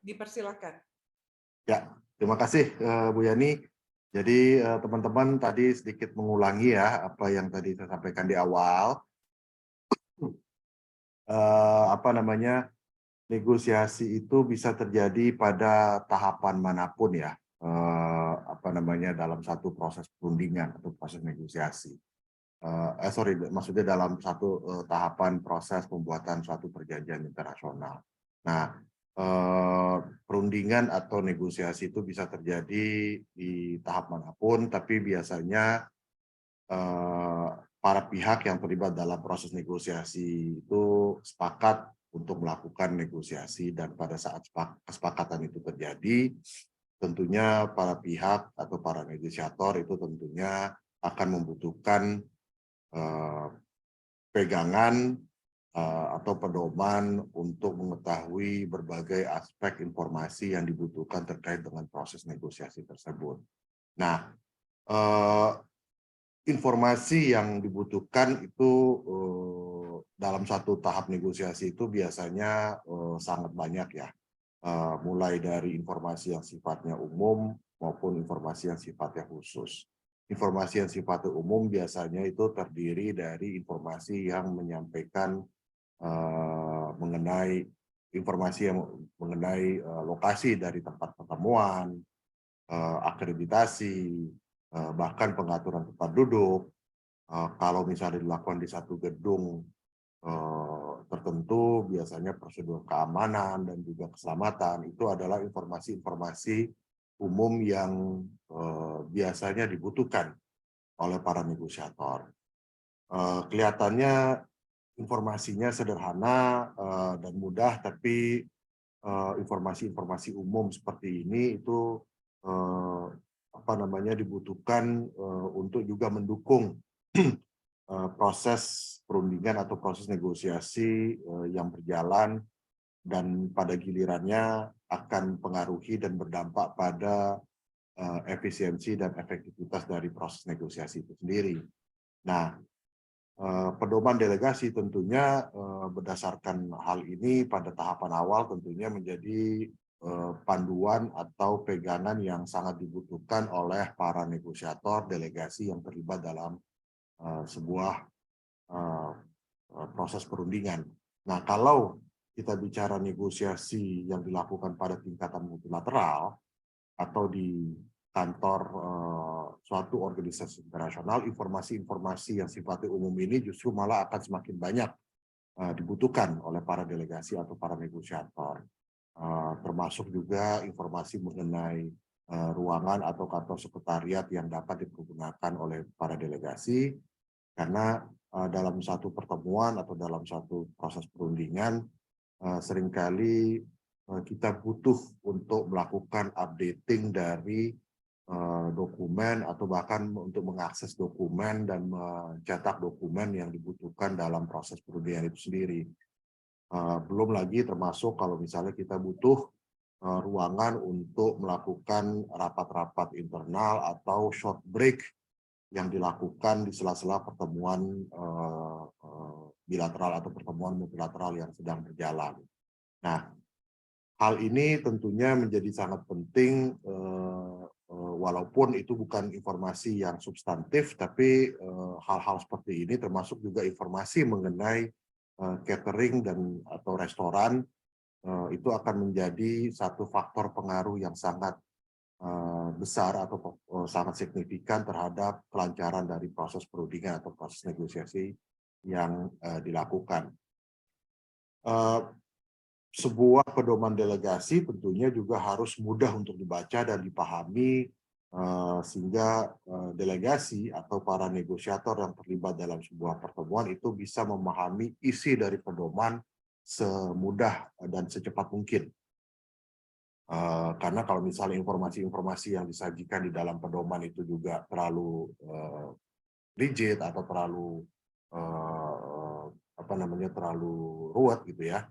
Dipersilakan. Ya, terima kasih Bu Yani. Jadi teman-teman tadi sedikit mengulangi ya apa yang tadi saya sampaikan di awal. Apa namanya, negosiasi itu bisa terjadi pada tahapan manapun ya. Apa namanya, dalam satu proses perundingan atau proses negosiasi. Maksudnya dalam satu tahapan proses pembuatan suatu perjanjian internasional. Nah, perundingan atau negosiasi itu bisa terjadi di tahap manapun, tapi biasanya para pihak yang terlibat dalam proses negosiasi itu sepakat untuk melakukan negosiasi, dan pada saat kesepakatan itu terjadi, tentunya para pihak atau para negosiator itu tentunya akan membutuhkan pegangan atau pedoman untuk mengetahui berbagai aspek informasi yang dibutuhkan terkait dengan proses negosiasi tersebut. Nah, informasi yang dibutuhkan itu dalam satu tahap negosiasi itu biasanya sangat banyak ya. Mulai dari informasi yang sifatnya umum maupun informasi yang sifatnya khusus. Informasi yang sifatnya umum biasanya itu terdiri dari informasi yang menyampaikan mengenai informasi yang mengenai lokasi dari tempat pertemuan, akreditasi, bahkan pengaturan tempat duduk. Kalau misalnya dilakukan di satu gedung tertentu, biasanya prosedur keamanan dan juga keselamatan itu adalah informasi-informasi umum yang biasanya dibutuhkan oleh para negosiator. Kelihatannya informasinya sederhana dan mudah, tapi informasi-informasi umum seperti ini itu apa namanya, dibutuhkan untuk juga mendukung proses perundingan atau proses negosiasi yang berjalan, dan pada gilirannya akan pengaruhi dan berdampak pada efisiensi dan efektivitas dari proses negosiasi itu sendiri. Nah, pedoman delegasi tentunya berdasarkan hal ini pada tahapan awal tentunya menjadi panduan atau pegangan yang sangat dibutuhkan oleh para negosiator delegasi yang terlibat dalam sebuah proses perundingan. Nah, kalau kita bicara negosiasi yang dilakukan pada tingkatan multilateral atau di kantor suatu organisasi internasional, informasi-informasi yang sifatnya umum ini justru malah akan semakin banyak dibutuhkan oleh para delegasi atau para negosiator. Termasuk juga informasi mengenai ruangan atau kantor sekretariat yang dapat dipergunakan oleh para delegasi, karena dalam satu pertemuan atau dalam satu proses perundingan seringkali kita butuh untuk melakukan updating dari dokumen atau bahkan untuk mengakses dokumen dan mencetak dokumen yang dibutuhkan dalam proses perundingan itu sendiri. Belum lagi termasuk kalau misalnya kita butuh ruangan untuk melakukan rapat-rapat internal atau short break yang dilakukan di sela-sela pertemuan bilateral atau pertemuan multilateral yang sedang berjalan. Nah, hal ini tentunya menjadi sangat penting, walaupun itu bukan informasi yang substantif, tapi hal-hal seperti ini termasuk juga informasi mengenai catering dan atau restoran, itu akan menjadi satu faktor pengaruh yang sangat besar atau sangat signifikan terhadap kelancaran dari proses perundingan atau proses negosiasi yang dilakukan. Sebuah pedoman delegasi tentunya juga harus mudah untuk dibaca dan dipahami, sehingga delegasi atau para negosiator yang terlibat dalam sebuah pertemuan itu bisa memahami isi dari pedoman semudah dan secepat mungkin. Karena kalau misalnya informasi-informasi yang disajikan di dalam pedoman itu juga terlalu rigid atau terlalu apa namanya, terlalu ruwet gitu ya,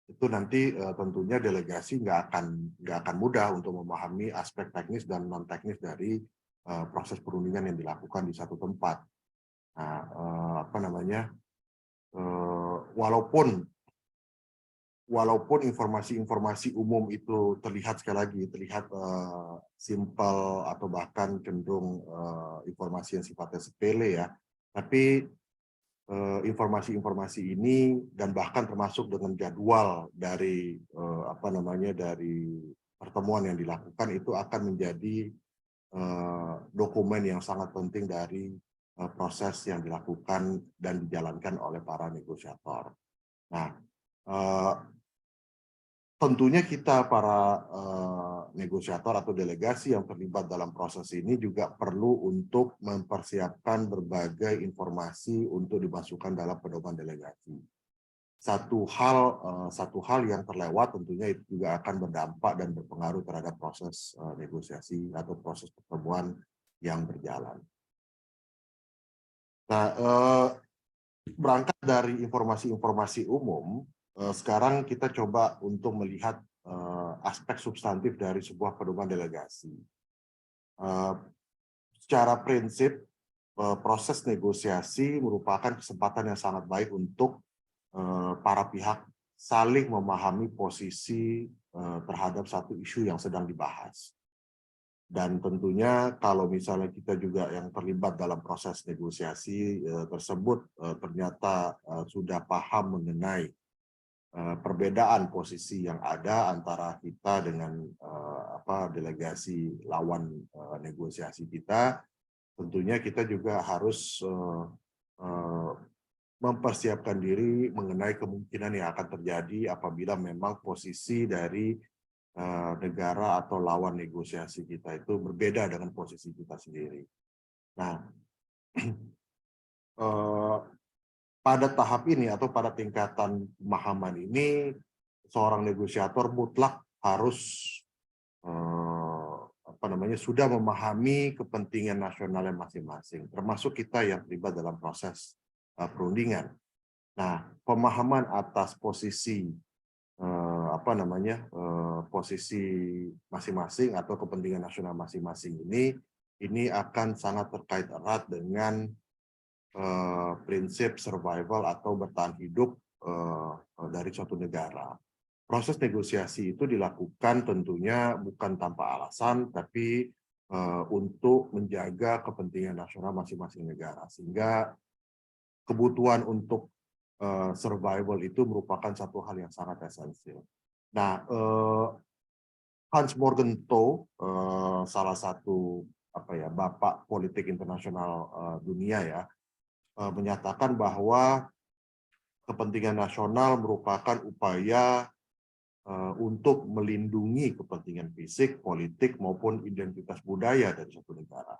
itu nanti tentunya delegasi nggak akan mudah untuk memahami aspek teknis dan non teknis dari proses perundingan yang dilakukan di satu tempat. Nah, apa namanya, walaupun walaupun informasi-informasi umum itu terlihat sekali lagi terlihat simpel atau bahkan cenderung informasi yang sifatnya sepele ya, tapi informasi-informasi ini dan bahkan termasuk dengan jadwal dari dari pertemuan yang dilakukan itu akan menjadi dokumen yang sangat penting dari proses yang dilakukan dan dijalankan oleh para negosiator. Nah, tentunya kita para negosiator atau delegasi yang terlibat dalam proses ini juga perlu untuk mempersiapkan berbagai informasi untuk dimasukkan dalam pedoman delegasi. Satu hal yang terlewat tentunya itu juga akan berdampak dan berpengaruh terhadap proses negosiasi atau proses pertemuan yang berjalan. Nah, berangkat dari informasi-informasi umum, sekarang kita coba untuk melihat aspek substantif dari sebuah pedoman delegasi. Secara prinsip, proses negosiasi merupakan kesempatan yang sangat baik untuk para pihak saling memahami posisi terhadap satu isu yang sedang dibahas. Dan tentunya kalau misalnya kita juga yang terlibat dalam proses negosiasi tersebut ternyata sudah paham mengenai perbedaan posisi yang ada antara kita dengan delegasi lawan negosiasi kita, tentunya kita juga harus mempersiapkan diri mengenai kemungkinan yang akan terjadi apabila memang posisi dari negara atau lawan negosiasi kita itu berbeda dengan posisi kita sendiri. Nah, pada tahap ini atau pada tingkatan pemahaman ini, seorang negosiator mutlak harus sudah memahami kepentingan nasionalnya masing-masing, termasuk kita yang terlibat dalam proses perundingan. Nah, pemahaman atas posisi posisi masing-masing atau kepentingan nasional masing-masing ini akan sangat terkait erat dengan prinsip survival atau bertahan hidup dari suatu negara. Proses negosiasi itu dilakukan tentunya bukan tanpa alasan, tapi untuk menjaga kepentingan nasional masing-masing negara, sehingga kebutuhan untuk survival itu merupakan satu hal yang sangat esensial. Nah, Hans Morgenthau, salah satu bapak politik internasional dunia ya, menyatakan bahwa kepentingan nasional merupakan upaya untuk melindungi kepentingan fisik, politik maupun identitas budaya dari suatu negara.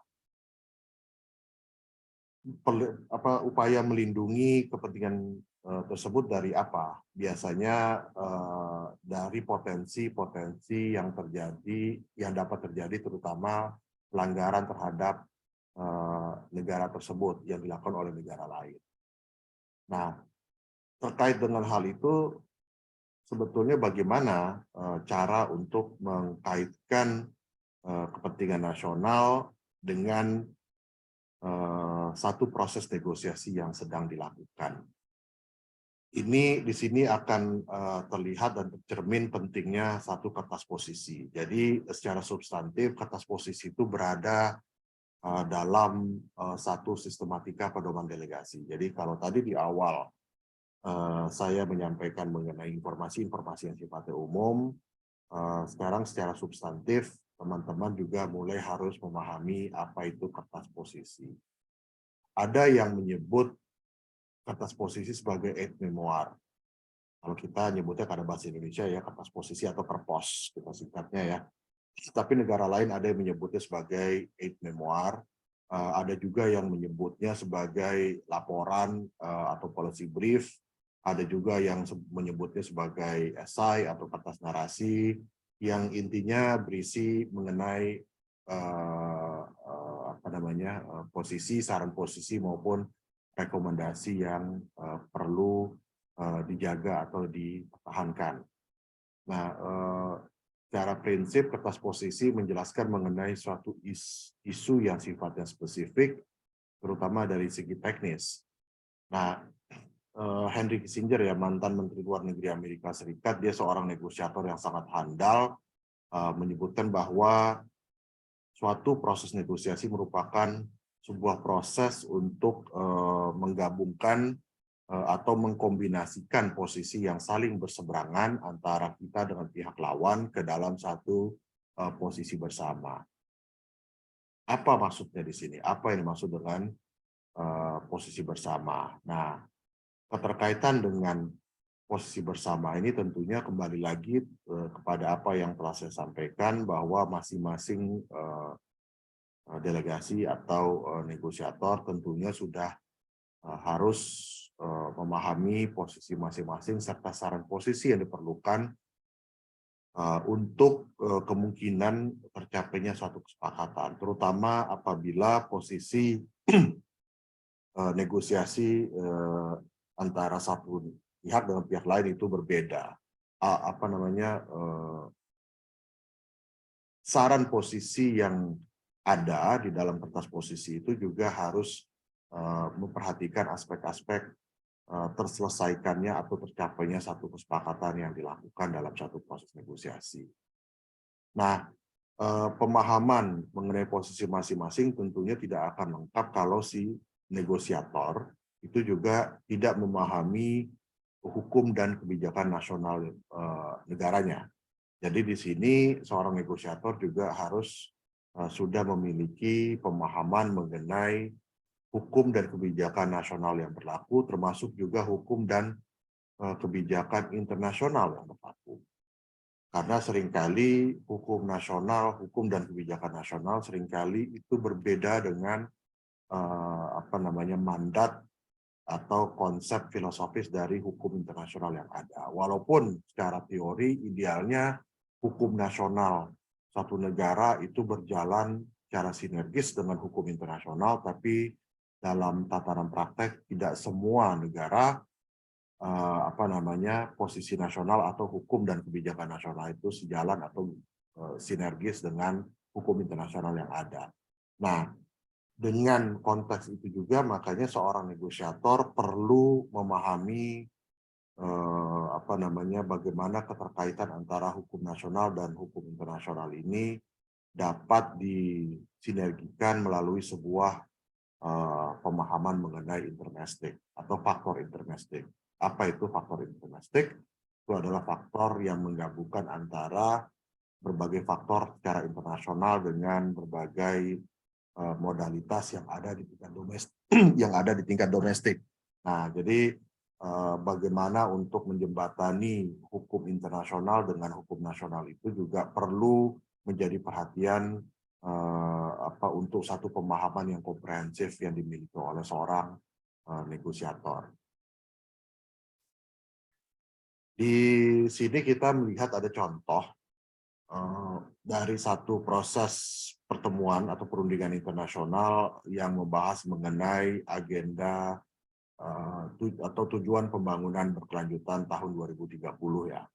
Upaya melindungi kepentingan tersebut dari apa? Biasanya dari potensi-potensi yang dapat terjadi, terutama pelanggaran terhadap negara tersebut yang dilakukan oleh negara lain. Nah, terkait dengan hal itu, sebetulnya bagaimana cara untuk mengkaitkan kepentingan nasional dengan satu proses negosiasi yang sedang dilakukan. Ini di sini akan terlihat dan tercermin pentingnya satu kertas posisi. Jadi secara substantif kertas posisi itu berada dalam satu sistematika pedoman delegasi. Jadi kalau tadi di awal saya menyampaikan mengenai informasi-informasi yang sifatnya umum, sekarang secara substantif teman-teman juga mulai harus memahami apa itu kertas posisi. Ada yang menyebut kertas posisi sebagai aide memoir. Kalau kita nyebutnya pada bahasa Indonesia ya kertas posisi atau perpos kita singkatnya ya. Tapi negara lain ada yang menyebutnya sebagai aide memoir. Ada juga yang menyebutnya sebagai laporan atau policy brief. Ada juga yang menyebutnya sebagai esai atau kertas narasi yang intinya berisi mengenai posisi, saran posisi maupun rekomendasi yang perlu dijaga atau dipertahankan. Nah, secara prinsip kertas posisi menjelaskan mengenai suatu isu yang sifatnya spesifik, terutama dari segi teknis. Nah, Henry Kissinger ya, mantan Menteri Luar Negeri Amerika Serikat, dia seorang negosiator yang sangat handal, menyebutkan bahwa suatu proses negosiasi merupakan sebuah proses untuk menggabungkan atau mengkombinasikan posisi yang saling berseberangan antara kita dengan pihak lawan ke dalam satu posisi bersama. Apa maksudnya di sini? Apa yang dimaksud dengan posisi bersama? Nah, keterkaitan dengan posisi bersama ini tentunya kembali lagi kepada apa yang telah saya sampaikan, bahwa masing-masing delegasi atau negosiator tentunya sudah harus memahami posisi masing-masing serta saran posisi yang diperlukan untuk kemungkinan tercapainya suatu kesepakatan, terutama apabila posisi negosiasi antara satu pihak dengan pihak lain itu berbeda. Saran posisi yang ada di dalam kertas posisi itu juga harus memperhatikan aspek-aspek terselesaikannya atau tercapainya satu kesepakatan yang dilakukan dalam satu proses negosiasi. Nah, pemahaman mengenai posisi masing-masing tentunya tidak akan lengkap kalau si negosiator itu juga tidak memahami hukum dan kebijakan nasional negaranya. Jadi di sini seorang negosiator juga harus sudah memiliki pemahaman mengenai hukum dan kebijakan nasional yang berlaku, termasuk juga hukum dan kebijakan internasional yang berlaku. Karena seringkali hukum nasional, hukum dan kebijakan nasional seringkali itu berbeda dengan mandat atau konsep filosofis dari hukum internasional yang ada. Walaupun secara teori idealnya hukum nasional satu negara itu berjalan secara sinergis dengan hukum internasional, tapi dalam tatanan praktek tidak semua negara posisi nasional atau hukum dan kebijakan nasional itu sejalan atau sinergis dengan hukum internasional yang ada. Nah, dengan konteks itu juga makanya seorang negosiator perlu memahami bagaimana keterkaitan antara hukum nasional dan hukum internasional ini dapat disinergikan melalui sebuah pemahaman mengenai intermestic atau faktor intermestic. Apa itu faktor intermestic? Itu adalah faktor yang menggabungkan antara berbagai faktor secara internasional dengan berbagai modalitas yang ada di tingkat domestik. Nah, jadi bagaimana untuk menjembatani hukum internasional dengan hukum nasional itu juga perlu menjadi perhatian untuk satu pemahaman yang komprehensif yang dimiliki oleh seorang negosiator. Di sini kita melihat ada contoh dari satu proses pertemuan atau perundingan internasional yang membahas mengenai agenda atau tujuan pembangunan berkelanjutan tahun 2030 ya.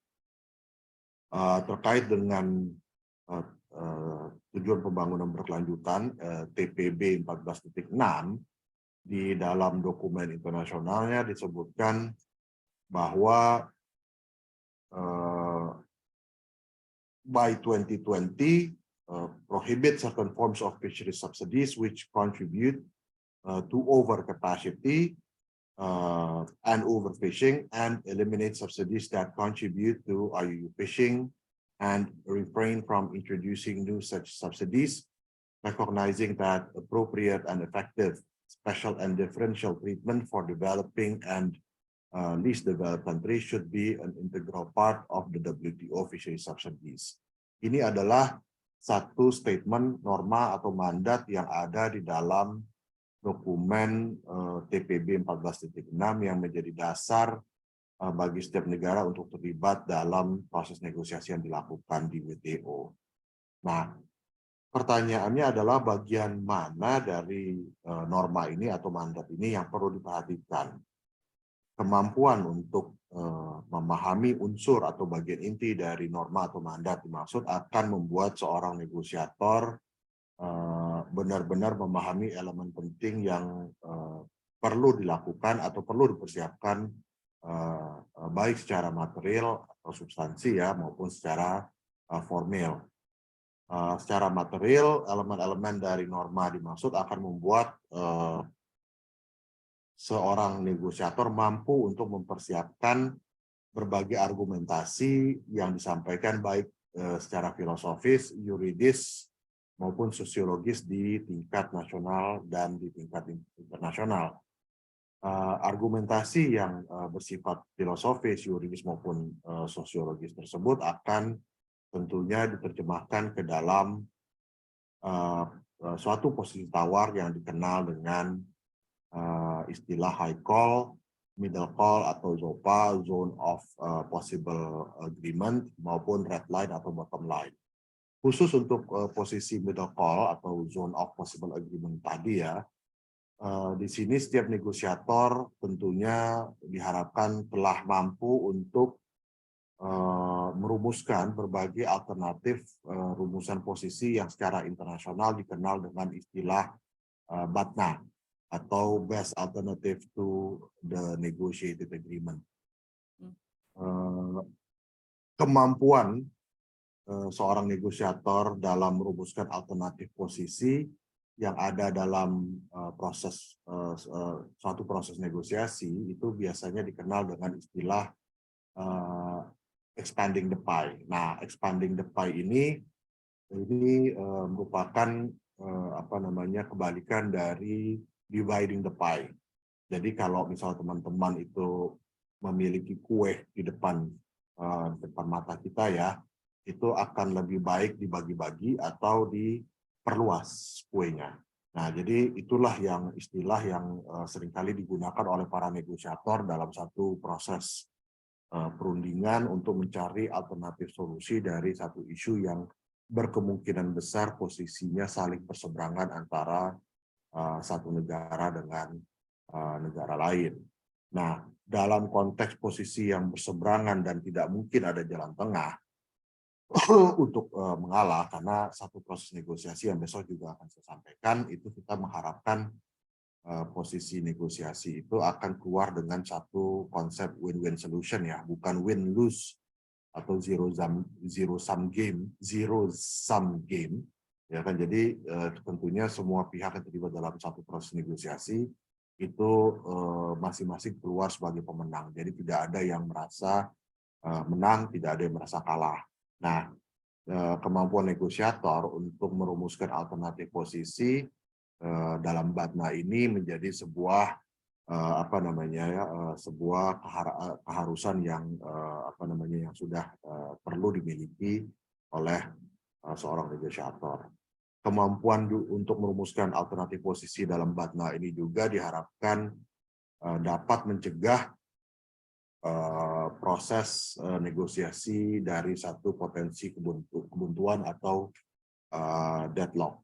Terkait dengan tujuan pembangunan berkelanjutan TPB 14.6, di dalam dokumen internasionalnya disebutkan bahwa by 2020 prohibit certain forms of fishery subsidies which contribute to overcapacity and overfishing, and eliminate subsidies that contribute to IUU fishing, and refrain from introducing new such subsidies, recognizing that appropriate and effective special and differential treatment for developing and least developed countries should be an integral part of the WTO fishery subsidies. Ini adalah satu statement norma atau mandat yang ada di dalam dokumen TPB 14.6 yang menjadi dasar bagi setiap negara untuk terlibat dalam proses negosiasi yang dilakukan di WTO. Nah, pertanyaannya adalah bagian mana dari norma ini atau mandat ini yang perlu diperhatikan. Kemampuan untuk memahami unsur atau bagian inti dari norma atau mandat dimaksud akan membuat seorang negosiator benar-benar memahami elemen penting yang perlu dilakukan atau perlu dipersiapkan baik secara material atau substansi ya maupun secara formil. Secara material, elemen-elemen dari norma dimaksud akan membuat seorang negosiator mampu untuk mempersiapkan berbagai argumentasi yang disampaikan baik secara filosofis, yuridis, maupun sosiologis di tingkat nasional dan di tingkat internasional. Argumentasi yang bersifat filosofis, yuridis, maupun sosiologis tersebut akan tentunya diterjemahkan ke dalam suatu posisi tawar yang dikenal dengan istilah high call, middle call atau ZOPA, zone of possible agreement, maupun red line atau bottom line. Khusus untuk posisi middle call atau zone of possible agreement tadi ya, di sini setiap negosiator tentunya diharapkan telah mampu untuk merumuskan berbagai alternatif rumusan posisi yang secara internasional dikenal dengan istilah BATNA atau Best Alternative to the Negotiated Agreement. Kemampuan seorang negosiator dalam merumuskan alternatif posisi yang ada dalam suatu proses negosiasi itu biasanya dikenal dengan istilah expanding the pie. Nah, expanding the pie ini merupakan kebalikan dari dividing the pie. Jadi kalau misal teman-teman itu memiliki kue di depan mata kita ya, itu akan lebih baik dibagi-bagi atau diperluas kuenya. Nah, jadi itulah istilah yang seringkali digunakan oleh para negosiator dalam satu proses perundingan untuk mencari alternatif solusi dari satu isu yang berkemungkinan besar posisinya saling berseberangan antara satu negara dengan negara lain. Nah, dalam konteks posisi yang berseberangan dan tidak mungkin ada jalan tengah untuk mengalah, karena satu proses negosiasi yang besok juga akan saya sampaikan, itu kita mengharapkan posisi negosiasi itu akan keluar dengan satu konsep win-win solution ya, bukan win-lose atau zero-sum game. Ya kan, jadi tentunya semua pihak yang terlibat dalam satu proses negosiasi itu masing-masing keluar sebagai pemenang. Jadi tidak ada yang merasa menang, tidak ada yang merasa kalah. Nah, kemampuan negosiator untuk merumuskan alternatif posisi dalam BATNA ini menjadi sebuah sebuah keharusan yang yang sudah perlu dimiliki oleh seorang negosiator. Kemampuan untuk merumuskan alternatif posisi dalam BATNA ini juga diharapkan dapat mencegah proses negosiasi dari satu potensi kebuntuan atau deadlock.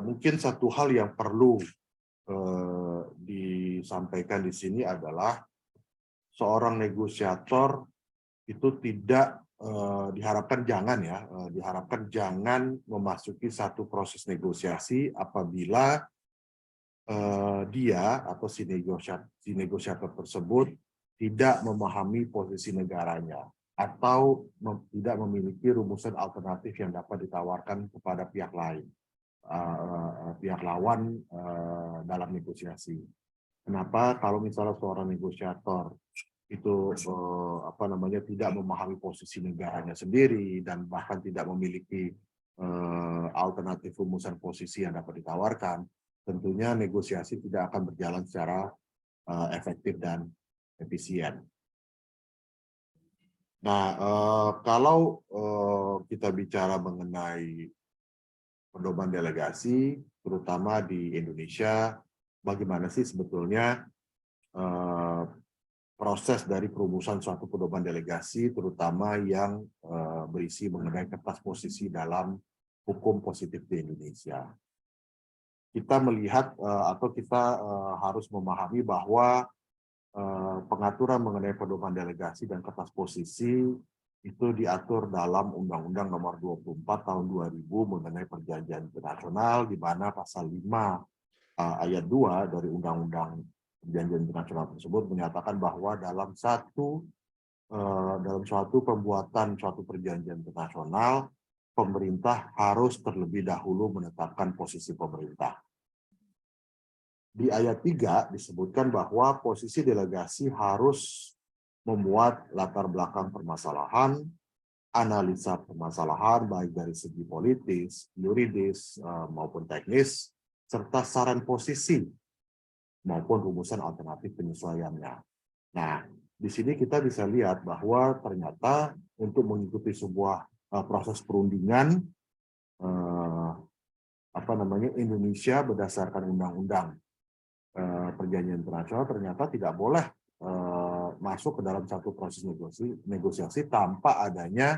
Mungkin satu hal yang perlu disampaikan di sini adalah seorang negosiator itu tidak diharapkan jangan memasuki satu proses negosiasi apabila dia atau si negosiator tersebut tidak memahami posisi negaranya atau tidak memiliki rumusan alternatif yang dapat ditawarkan kepada pihak lain. Pihak lawan dalam negosiasi. Kenapa? Kalau misalnya seorang negosiator itu tidak memahami posisi negaranya sendiri dan bahkan tidak memiliki alternatif rumusan posisi yang dapat ditawarkan, tentunya negosiasi tidak akan berjalan secara efektif dan efisien. Nah, kalau kita bicara mengenai pedoman delegasi, terutama di Indonesia, bagaimana sih sebetulnya proses dari perumusan suatu pedoman delegasi, terutama yang berisi mengenai kertas posisi dalam hukum positif di Indonesia. Kita melihat atau kita harus memahami bahwa pengaturan mengenai pedoman delegasi dan kertas posisi itu diatur dalam Undang-Undang Nomor 24 Tahun 2000 mengenai Perjanjian Internasional, di mana pasal 5 ayat 2 dari Undang-Undang Perjanjian Internasional tersebut menyatakan bahwa dalam suatu pembuatan suatu perjanjian internasional, pemerintah harus terlebih dahulu menetapkan posisi pemerintah. Di ayat 3 disebutkan bahwa posisi delegasi harus memuat latar belakang permasalahan, analisa permasalahan baik dari segi politis, yuridis, maupun teknis, serta saran posisi maupun rumusan alternatif penyesuaiannya. Nah, di sini kita bisa lihat bahwa ternyata untuk mengikuti sebuah proses perundingan Indonesia berdasarkan undang-undang perjanjian internasional ternyata tidak boleh masuk ke dalam satu proses negosiasi tanpa adanya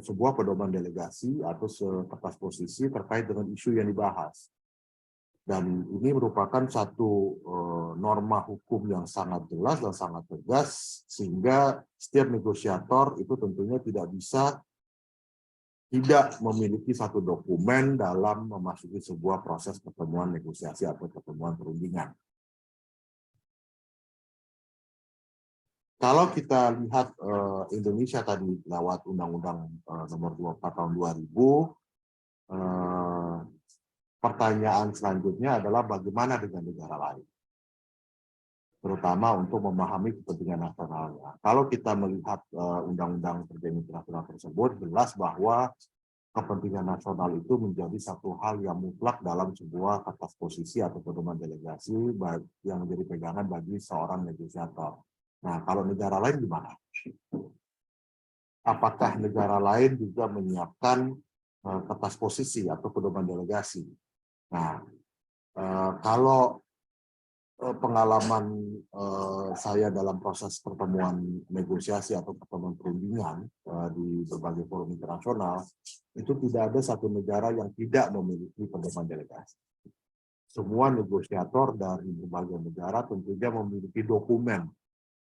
sebuah pedoman delegasi atau kertas posisi terkait dengan isu yang dibahas. Dan ini merupakan satu norma hukum yang sangat jelas dan sangat tegas, sehingga setiap negosiator itu tentunya tidak bisa tidak memiliki satu dokumen dalam memasuki sebuah proses pertemuan negosiasi atau pertemuan perundingan. Kalau kita lihat Indonesia tadi lewat Undang-Undang Nomor 24 Tahun 2000, pertanyaan selanjutnya adalah bagaimana dengan negara lain, terutama untuk memahami kepentingan nasionalnya. Kalau kita melihat Undang-Undang Perjanjian Internasional tersebut, jelas bahwa kepentingan nasional itu menjadi satu hal yang mutlak dalam sebuah kertas posisi atau pedoman delegasi yang menjadi pegangan bagi seorang negosiator. Nah, kalau negara lain gimana? Apakah negara lain juga menyiapkan kertas posisi atau pedoman delegasi? Nah, kalau pengalaman saya dalam proses pertemuan negosiasi atau pertemuan perundingan di berbagai forum internasional, itu tidak ada satu negara yang tidak memiliki pedoman delegasi. Semua negosiator dari berbagai negara tentunya memiliki dokumen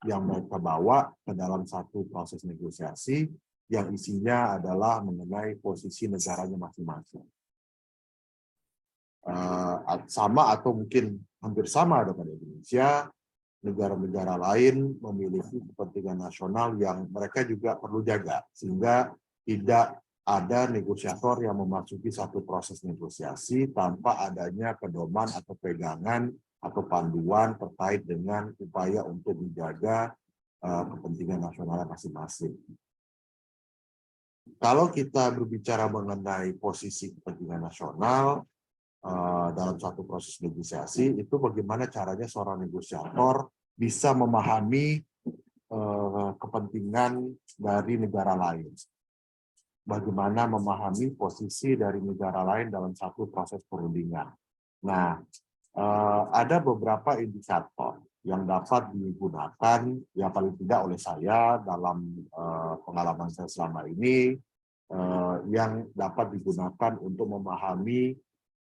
yang mereka bawa ke dalam satu proses negosiasi yang isinya adalah mengenai posisi negaranya masing-masing. Sama atau mungkin hampir sama dengan Indonesia, negara-negara lain memiliki kepentingan nasional yang mereka juga perlu jaga, sehingga tidak ada negosiator yang memasuki satu proses negosiasi tanpa adanya pedoman atau pegangan atau panduan terkait dengan upaya untuk menjaga kepentingan nasional masing-masing. Kalau kita berbicara mengenai posisi kepentingan nasional dalam satu proses negosiasi, itu bagaimana caranya seorang negosiator bisa memahami kepentingan dari negara lain. Bagaimana memahami posisi dari negara lain dalam satu proses perundingan. Nah, ada beberapa indikator yang dapat digunakan, ya paling tidak oleh saya dalam pengalaman saya selama ini, yang dapat digunakan untuk memahami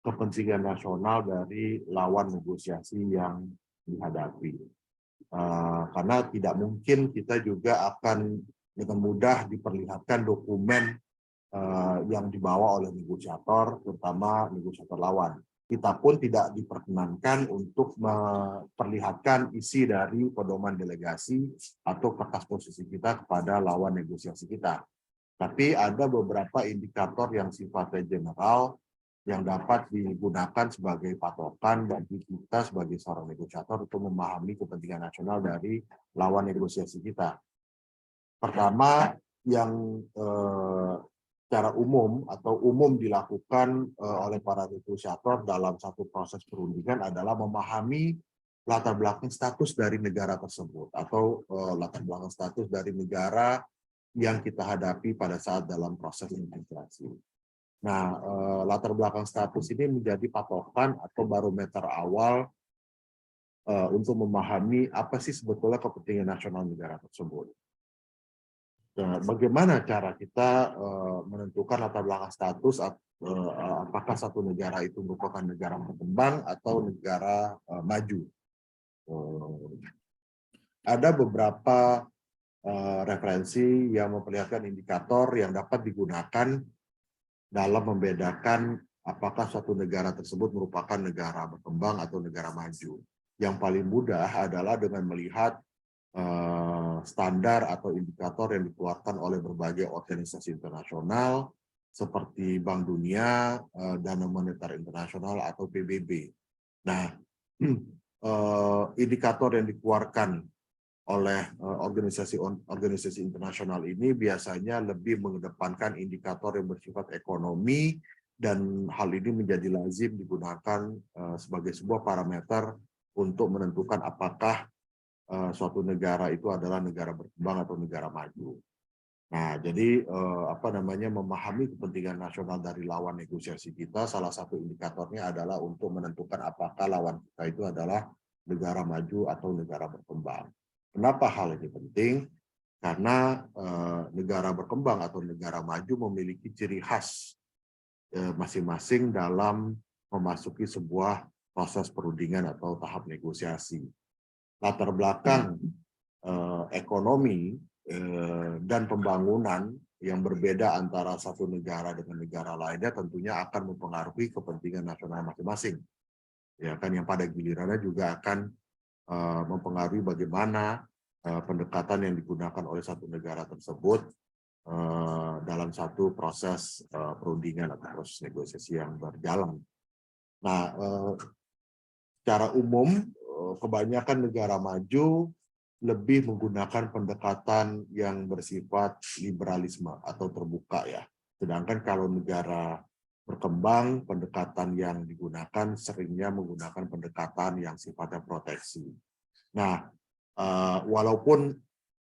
kepentingan nasional dari lawan negosiasi yang dihadapi. Karena tidak mungkin kita juga akan dengan mudah diperlihatkan dokumen yang dibawa oleh negosiator, terutama negosiator lawan. Kita pun tidak diperkenankan untuk memperlihatkan isi dari pedoman delegasi atau kertas posisi kita kepada lawan negosiasi kita. Tapi ada beberapa indikator yang sifatnya general yang dapat digunakan sebagai patokan bagi kita sebagai seorang negosiator untuk memahami kepentingan nasional dari lawan negosiasi kita. Pertama, yang secara umum atau umum dilakukan oleh para negosiator dalam satu proses perundingan adalah memahami latar belakang status dari negara tersebut atau latar belakang status dari negara yang kita hadapi pada saat dalam proses negosiasi. Nah, latar belakang status ini menjadi patokan atau barometer awal untuk memahami apa sih sebetulnya kepentingan nasional negara tersebut. Nah, bagaimana cara kita menentukan latar belakang status, apakah satu negara itu merupakan negara berkembang atau negara maju. Ada beberapa referensi yang memperlihatkan indikator yang dapat digunakan dalam membedakan apakah suatu negara tersebut merupakan negara berkembang atau negara maju. Yang paling mudah adalah dengan melihat standar atau indikator yang dikeluarkan oleh berbagai organisasi internasional seperti Bank Dunia, Dana Moneter Internasional atau PBB. Nah, indikator yang dikeluarkan oleh organisasi internasional ini biasanya lebih mengedepankan indikator yang bersifat ekonomi, dan hal ini menjadi lazim digunakan sebagai sebuah parameter untuk menentukan apakah suatu negara itu adalah negara berkembang atau negara maju. Nah, jadi memahami kepentingan nasional dari lawan negosiasi kita, salah satu indikatornya adalah untuk menentukan apakah lawan kita itu adalah negara maju atau negara berkembang. Kenapa hal ini penting? Karena negara berkembang atau negara maju memiliki ciri khas masing-masing dalam memasuki sebuah proses perundingan atau tahap negosiasi. Latar belakang ekonomi dan pembangunan yang berbeda antara satu negara dengan negara lainnya tentunya akan mempengaruhi kepentingan nasional masing-masing. Ya kan, yang pada gilirannya juga akan mempengaruhi bagaimana pendekatan yang digunakan oleh satu negara tersebut dalam satu proses perundingan atau proses negosiasi yang berjalan. Nah, secara umum kebanyakan negara maju lebih menggunakan pendekatan yang bersifat liberalisme atau terbuka ya. Sedangkan kalau negara berkembang, pendekatan yang digunakan seringnya menggunakan pendekatan yang sifatnya proteksi. Nah, walaupun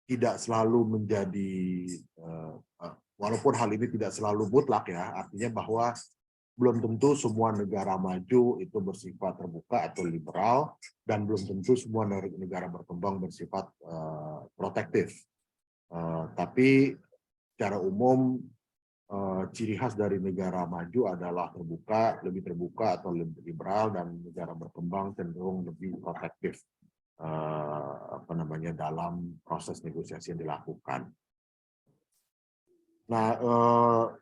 tidak selalu menjadi, walaupun hal ini tidak selalu mutlak ya, artinya bahwa belum tentu semua negara maju itu bersifat terbuka atau liberal, dan belum tentu semua negara berkembang bersifat protektif. Tapi secara umum ciri khas dari negara maju adalah terbuka, lebih terbuka atau lebih liberal, dan negara berkembang cenderung lebih protektif dalam proses negosiasi yang dilakukan. Nah,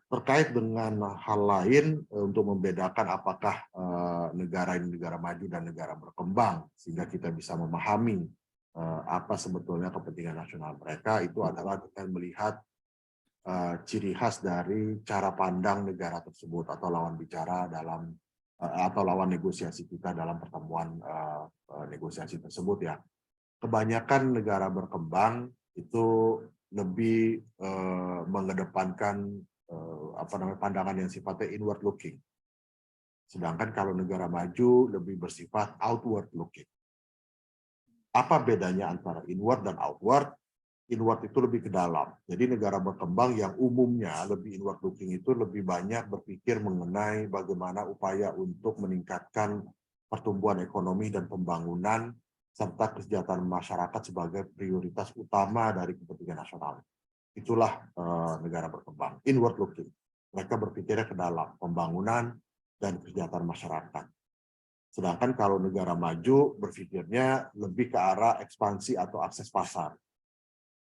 terkait dengan hal lain untuk membedakan apakah negara ini negara maju dan negara berkembang, sehingga kita bisa memahami apa sebetulnya kepentingan nasional mereka, itu adalah dengan melihat ciri khas dari cara pandang negara tersebut atau lawan bicara dalam atau lawan negosiasi kita dalam pertemuan negosiasi tersebut ya. Kebanyakan negara berkembang itu lebih mengedepankan pandangan yang sifatnya inward looking. Sedangkan kalau negara maju lebih bersifat outward looking. Apa bedanya antara inward dan outward? Inward itu lebih ke dalam. Jadi negara berkembang yang umumnya lebih inward looking itu lebih banyak berpikir mengenai bagaimana upaya untuk meningkatkan pertumbuhan ekonomi dan pembangunan serta kesejahteraan masyarakat sebagai prioritas utama dari kepentingan nasional. Itulah negara berkembang, inward looking. Mereka berpikirnya ke dalam, pembangunan dan kesejahteraan masyarakat. Sedangkan kalau negara maju berpikirnya lebih ke arah ekspansi atau akses pasar,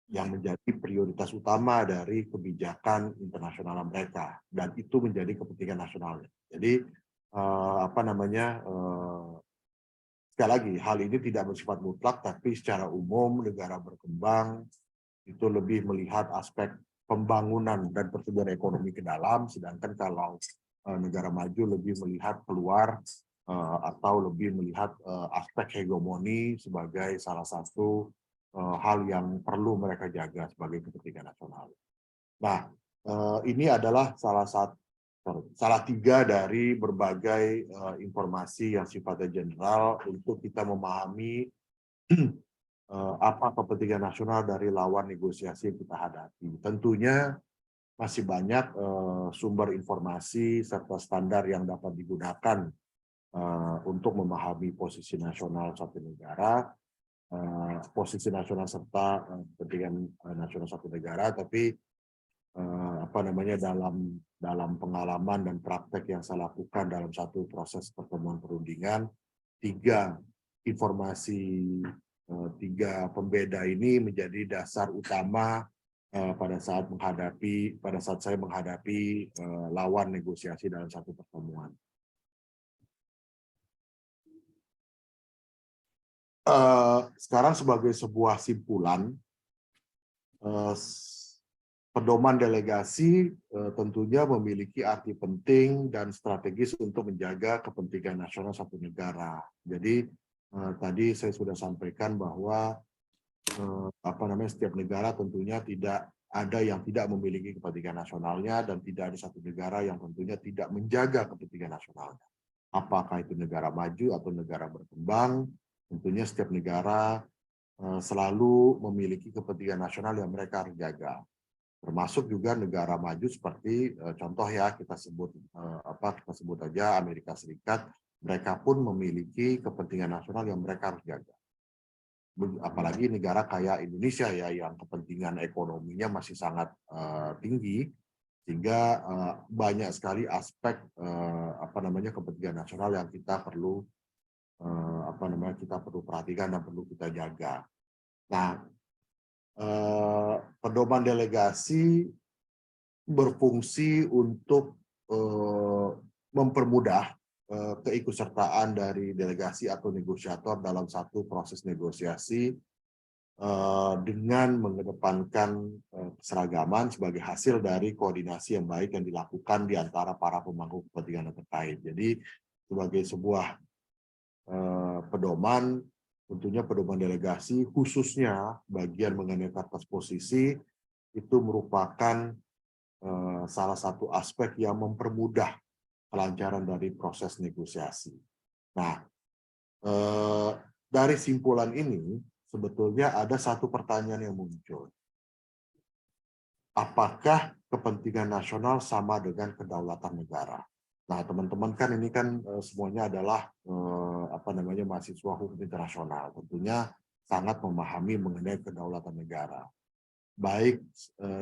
yang menjadi prioritas utama dari kebijakan internasional mereka, dan itu menjadi kepentingan nasionalnya. Jadi sekali lagi, hal ini tidak bersifat mutlak, tapi secara umum negara berkembang itu lebih melihat aspek pembangunan dan pertumbuhan ekonomi ke dalam, sedangkan kalau negara maju lebih melihat keluar atau lebih melihat aspek hegemoni sebagai salah satu hal yang perlu mereka jaga sebagai kepentingan nasional. Nah, ini adalah salah tiga dari berbagai informasi yang sifatnya general untuk kita memahami apa kepentingan nasional dari lawan negosiasi yang kita hadapi. Tentunya masih banyak sumber informasi serta standar yang dapat digunakan untuk memahami posisi nasional satu negara, posisi nasional serta kepentingan nasional satu negara, tapi dalam pengalaman dan praktek yang saya lakukan dalam satu proses pertemuan perundingan, tiga pembeda ini menjadi dasar utama pada saat saya menghadapi lawan negosiasi dalam satu pertemuan. sekarang sebagai sebuah simpulan, pedoman delegasi tentunya memiliki arti penting dan strategis untuk menjaga kepentingan nasional satu negara. Jadi tadi saya sudah sampaikan bahwa setiap negara tentunya tidak ada yang tidak memiliki kepentingan nasionalnya dan tidak ada satu negara yang tentunya tidak menjaga kepentingan nasionalnya. Apakah itu negara maju atau negara berkembang, tentunya setiap negara selalu memiliki kepentingan nasional yang mereka harus jaga. Termasuk juga negara maju seperti contoh ya kita sebut aja Amerika Serikat, mereka pun memiliki kepentingan nasional yang mereka harus jaga. Apalagi negara kayak Indonesia ya yang kepentingan ekonominya masih sangat tinggi, sehingga banyak sekali aspek kepentingan nasional yang kita perlu perhatikan dan perlu kita jaga. Nah, pedoman delegasi berfungsi untuk mempermudah keikutsertaan dari delegasi atau negosiator dalam satu proses negosiasi dengan mengedepankan keseragaman sebagai hasil dari koordinasi yang baik yang dilakukan di antara para pemangku kepentingan yang terkait. Jadi sebagai sebuah pedoman, tentunya pedoman delegasi khususnya bagian mengenai batas posisi itu merupakan salah satu aspek yang mempermudah kelancaran dari proses negosiasi. Nah, dari simpulan ini sebetulnya ada satu pertanyaan yang muncul. Apakah kepentingan nasional sama dengan kedaulatan negara? Nah, teman-teman kan ini kan semuanya adalah mahasiswa hukum internasional. Tentunya sangat memahami mengenai kedaulatan negara. Baik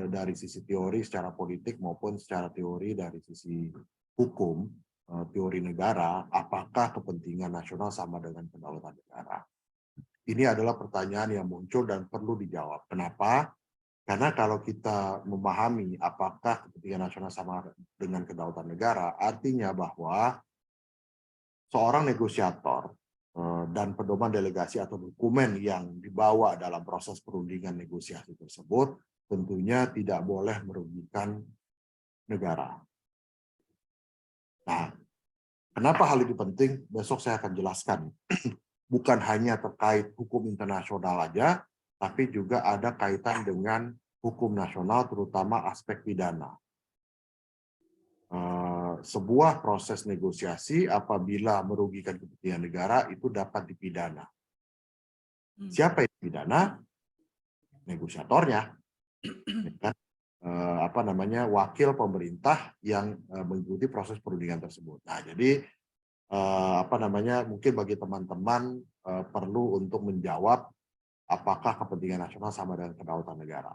dari sisi teori secara politik maupun secara teori dari sisi hukum, teori negara, apakah kepentingan nasional sama dengan kedaulatan negara? Ini adalah pertanyaan yang muncul dan perlu dijawab. Kenapa? Karena kalau kita memahami apakah kepentingan nasional sama dengan kedaulatan negara, artinya bahwa seorang negosiator dan pedoman delegasi atau dokumen yang dibawa dalam proses perundingan negosiasi tersebut tentunya tidak boleh merugikan negara. Nah, kenapa hal ini penting? Besok saya akan jelaskan. Bukan hanya terkait hukum internasional aja, tapi juga ada kaitan dengan hukum nasional, terutama aspek pidana. Sebuah proses negosiasi apabila merugikan kepentingan negara itu dapat dipidana. Siapa yang dipidana? Negosiatornya. Wakil pemerintah yang mengikuti proses perundingan tersebut. Nah, jadi mungkin bagi teman-teman perlu untuk menjawab apakah kepentingan nasional sama dengan kedaulatan negara.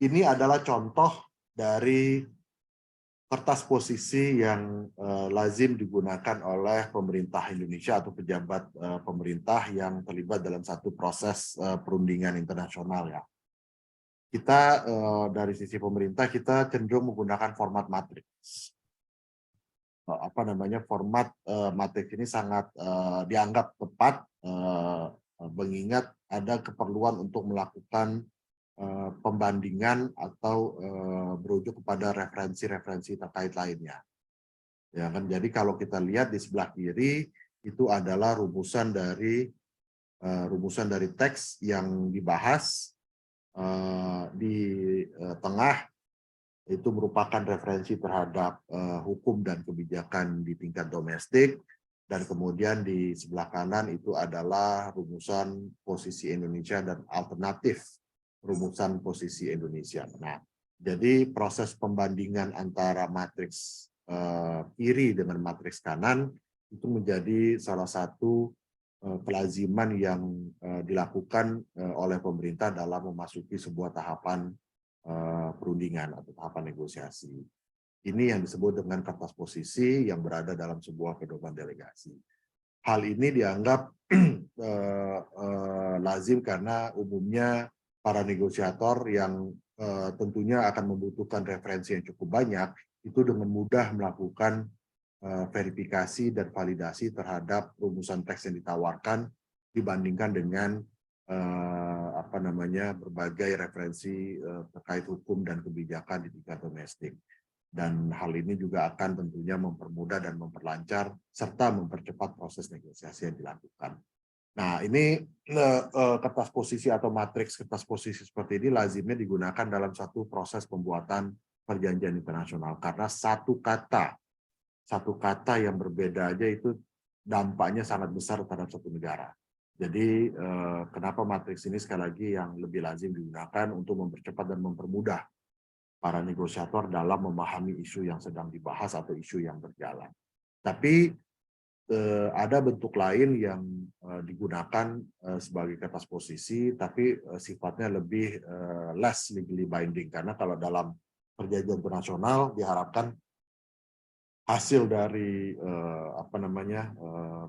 Ini adalah contoh dari kertas posisi yang lazim digunakan oleh pemerintah Indonesia atau pejabat pemerintah yang terlibat dalam satu proses perundingan internasional ya. Kita dari sisi pemerintah kita cenderung menggunakan format matriks. Format matriks ini sangat dianggap tepat mengingat ada keperluan untuk melakukan pembandingan atau merujuk kepada referensi-referensi terkait lainnya. Ya kan, jadi kalau kita lihat di sebelah kiri itu adalah rumusan dari teks yang dibahas, di tengah itu merupakan referensi terhadap hukum dan kebijakan di tingkat domestik, dan kemudian di sebelah kanan itu adalah rumusan posisi Indonesia dan alternatif rumusan posisi Indonesia. Nah, jadi proses pembandingan antara matriks kiri dengan matriks kanan itu menjadi salah satu kelaziman yang dilakukan oleh pemerintah dalam memasuki sebuah tahapan perundingan atau tahapan negosiasi. Ini yang disebut dengan kertas posisi yang berada dalam sebuah pedoman delegasi. Hal ini dianggap lazim karena umumnya para negosiator yang tentunya akan membutuhkan referensi yang cukup banyak, itu dengan mudah melakukan verifikasi dan validasi terhadap rumusan teks yang ditawarkan dibandingkan dengan berbagai referensi terkait hukum dan kebijakan di tingkat domestik. Dan hal ini juga akan tentunya mempermudah dan memperlancar serta mempercepat proses negosiasi yang dilakukan. Nah, ini kertas posisi atau matriks kertas posisi seperti ini lazimnya digunakan dalam satu proses pembuatan perjanjian internasional karena satu kata yang berbeda aja itu dampaknya sangat besar terhadap satu negara. Jadi kenapa matriks ini sekali lagi yang lebih lazim digunakan untuk mempercepat dan mempermudah para negosiator dalam memahami isu yang sedang dibahas atau isu yang berjalan. Tapi ada bentuk lain yang digunakan sebagai kertas posisi, tapi sifatnya lebih less legally binding. Karena kalau dalam perjanjian internasional diharapkan hasil dari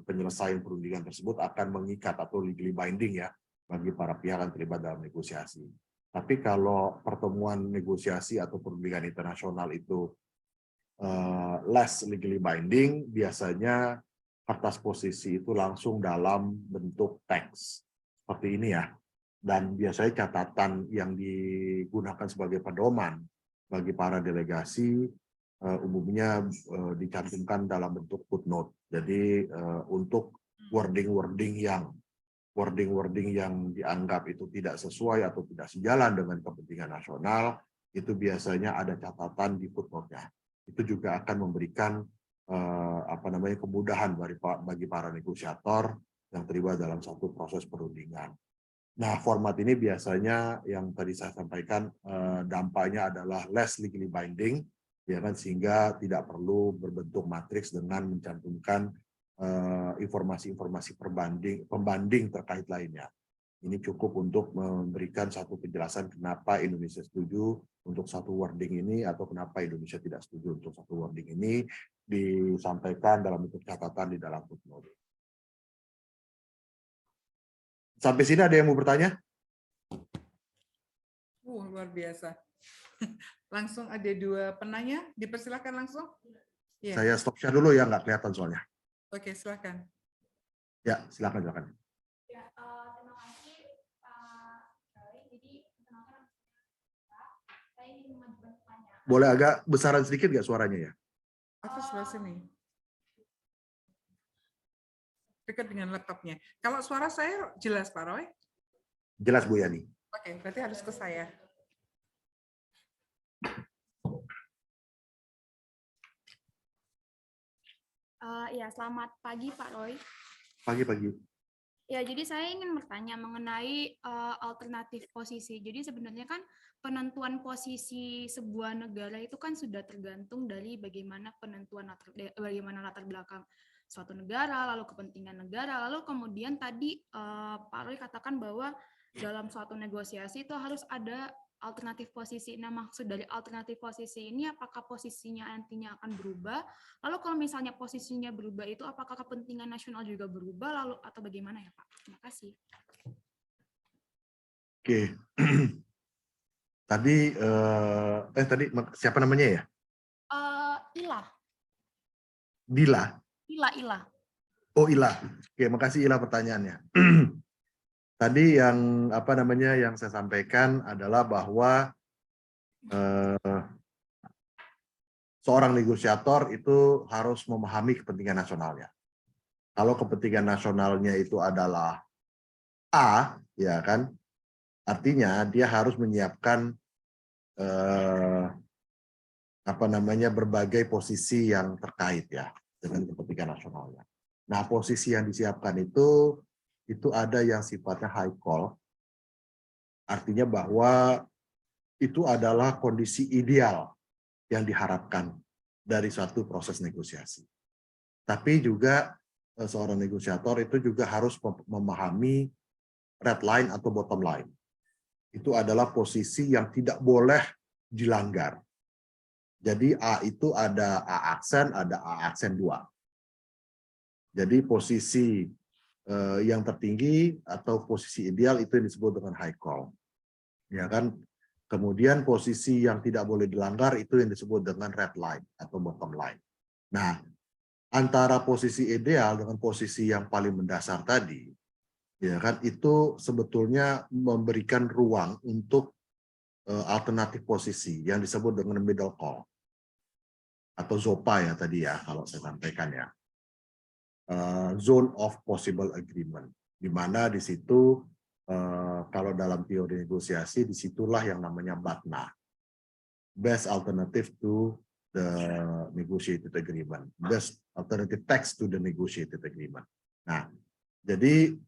penyelesaian perundingan tersebut akan mengikat atau legally binding ya bagi para pihak yang terlibat dalam negosiasi. Tapi kalau pertemuan negosiasi atau perundingan internasional itu less legally binding, biasanya kertas posisi itu langsung dalam bentuk teks seperti ini ya. Dan biasanya catatan yang digunakan sebagai pedoman bagi para delegasi umumnya dicantumkan dalam bentuk footnote. Jadi untuk wording-wording yang dianggap itu tidak sesuai atau tidak sejalan dengan kepentingan nasional, itu biasanya ada catatan di footnote-nya. Itu juga akan memberikan kemudahan bagi para negosiator yang terlibat dalam satu proses perundingan. Nah, format ini biasanya yang tadi saya sampaikan dampaknya adalah less legally binding, ya kan, sehingga tidak perlu berbentuk matriks dengan mencantumkan informasi-informasi pembanding terkait lainnya. Ini cukup untuk memberikan satu penjelasan kenapa Indonesia setuju untuk satu wording ini atau kenapa Indonesia tidak setuju untuk satu wording ini, disampaikan dalam bentuk catatan di dalam footnote. Sampai sini ada yang mau bertanya? Luar biasa. Langsung ada 2 penanya, dipersilakan langsung. Ya. Saya stop share dulu ya, nggak kelihatan soalnya. Oke, silakan. Ya, silakan. Ya, terima kasih Pak Roy. Jadi, perkenalkan saya ingin mengajukan pertanyaan. Boleh agak besaran sedikit nggak suaranya ya? Atau sebelah sini. Dekat dengan laptopnya. Kalau suara saya jelas, Pak Roy? Jelas, Bu Yani. Oke, berarti harus ke saya. Ya, selamat pagi Pak Roy. Pagi. Ya, jadi saya ingin bertanya mengenai alternatif posisi. Jadi sebenarnya kan penentuan posisi sebuah negara itu kan sudah tergantung dari bagaimana bagaimana latar belakang suatu negara, lalu kepentingan negara, lalu kemudian tadi Pak Roy katakan bahwa dalam suatu negosiasi itu harus ada alternatif posisi. Nah, maksud dari alternatif posisi ini apakah posisinya nantinya akan berubah? Lalu kalau misalnya posisinya berubah itu apakah kepentingan nasional juga berubah lalu atau bagaimana ya, Pak? Terima kasih. Oke. Tadi siapa namanya ya? Ila. Dila. Ila. Oh, Ila. Oke, makasih Ila pertanyaannya. Tadi yang yang saya sampaikan adalah bahwa seorang negosiator itu harus memahami kepentingan nasionalnya. Kalau kepentingan nasionalnya itu adalah A, ya kan, artinya dia harus menyiapkan berbagai posisi yang terkait ya dengan kepentingan nasionalnya. Nah, posisi yang disiapkan itu ada yang sifatnya high call, artinya bahwa itu adalah kondisi ideal yang diharapkan dari suatu proses negosiasi. Tapi juga seorang negosiator itu juga harus memahami red line atau bottom line. Itu adalah posisi yang tidak boleh dilanggar. Jadi A itu ada A aksen, ada A aksen 2. Jadi posisi yang tertinggi atau posisi ideal itu yang disebut dengan high call. Ya kan? Kemudian posisi yang tidak boleh dilanggar itu yang disebut dengan red line atau bottom line. Nah, antara posisi ideal dengan posisi yang paling mendasar tadi, ya kan, itu sebetulnya memberikan ruang untuk alternatif posisi yang disebut dengan middle call atau ZOPA ya tadi ya kalau saya sampaikan ya. Zone of possible agreement, di mana di situ kalau dalam teori negosiasi disitulah yang namanya BATNA, best alternative to the negotiated agreement, best alternative text to the negotiated agreement. Nah, jadi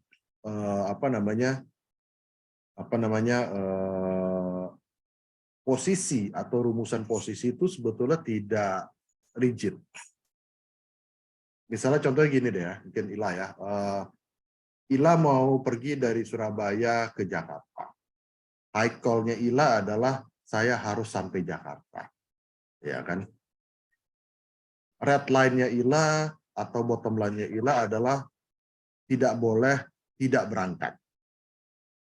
posisi atau rumusan posisi itu sebetulnya tidak rigid. Misalnya contohnya gini deh ya, mungkin Ila ya. Ila mau pergi dari Surabaya ke Jakarta. High call-nya Ila adalah saya harus sampai Jakarta. Ya kan? Red line-nya Ila atau bottom line-nya Ila adalah tidak boleh tidak berangkat.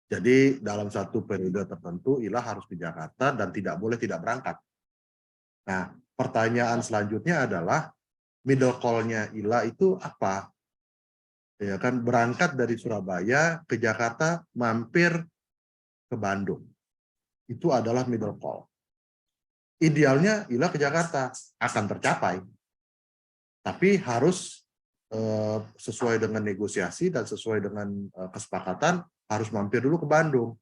Jadi dalam satu periode tertentu Ila harus ke Jakarta dan tidak boleh tidak berangkat. Nah, pertanyaan selanjutnya adalah middle call-nya Ila itu apa? Ya kan, berangkat dari Surabaya ke Jakarta, mampir ke Bandung. Itu adalah middle call. Idealnya Ila ke Jakarta akan tercapai. Tapi harus sesuai dengan negosiasi dan sesuai dengan kesepakatan harus mampir dulu ke Bandung.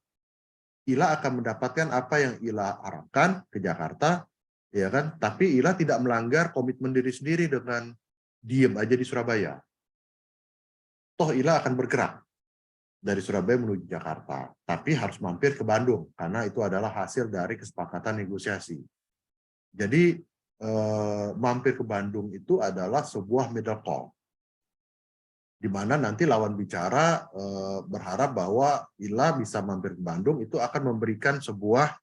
Ila akan mendapatkan apa yang Ila harapkan ke Jakarta, ya kan? Tapi Ila tidak melanggar komitmen diri sendiri dengan diem aja di Surabaya. Toh Ila akan bergerak dari Surabaya menuju Jakarta, tapi harus mampir ke Bandung karena itu adalah hasil dari kesepakatan negosiasi. Jadi mampir ke Bandung itu adalah sebuah middle call, di mana nanti lawan bicara berharap bahwa Ila bisa mampir ke Bandung itu akan memberikan sebuah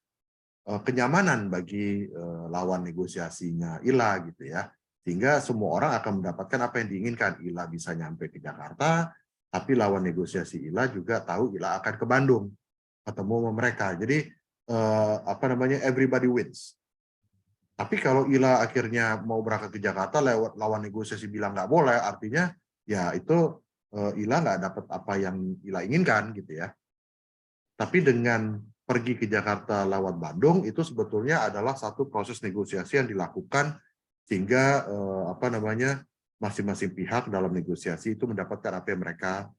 kenyamanan bagi lawan negosiasinya Ila gitu ya. Sehingga semua orang akan mendapatkan apa yang diinginkan. Ila bisa nyampe ke Jakarta, tapi lawan negosiasi Ila juga tahu Ila akan ke Bandung ketemu sama mereka. Jadi everybody wins. Tapi kalau Ila akhirnya mau berangkat ke Jakarta lewat lawan negosiasi bilang nggak boleh, artinya ya itu Ila nggak dapat apa yang Ila inginkan gitu ya. Tapi dengan pergi ke Jakarta lewat Bandung itu sebetulnya adalah satu proses negosiasi yang dilakukan sehingga masing-masing pihak dalam negosiasi itu mendapatkan apa yang mereka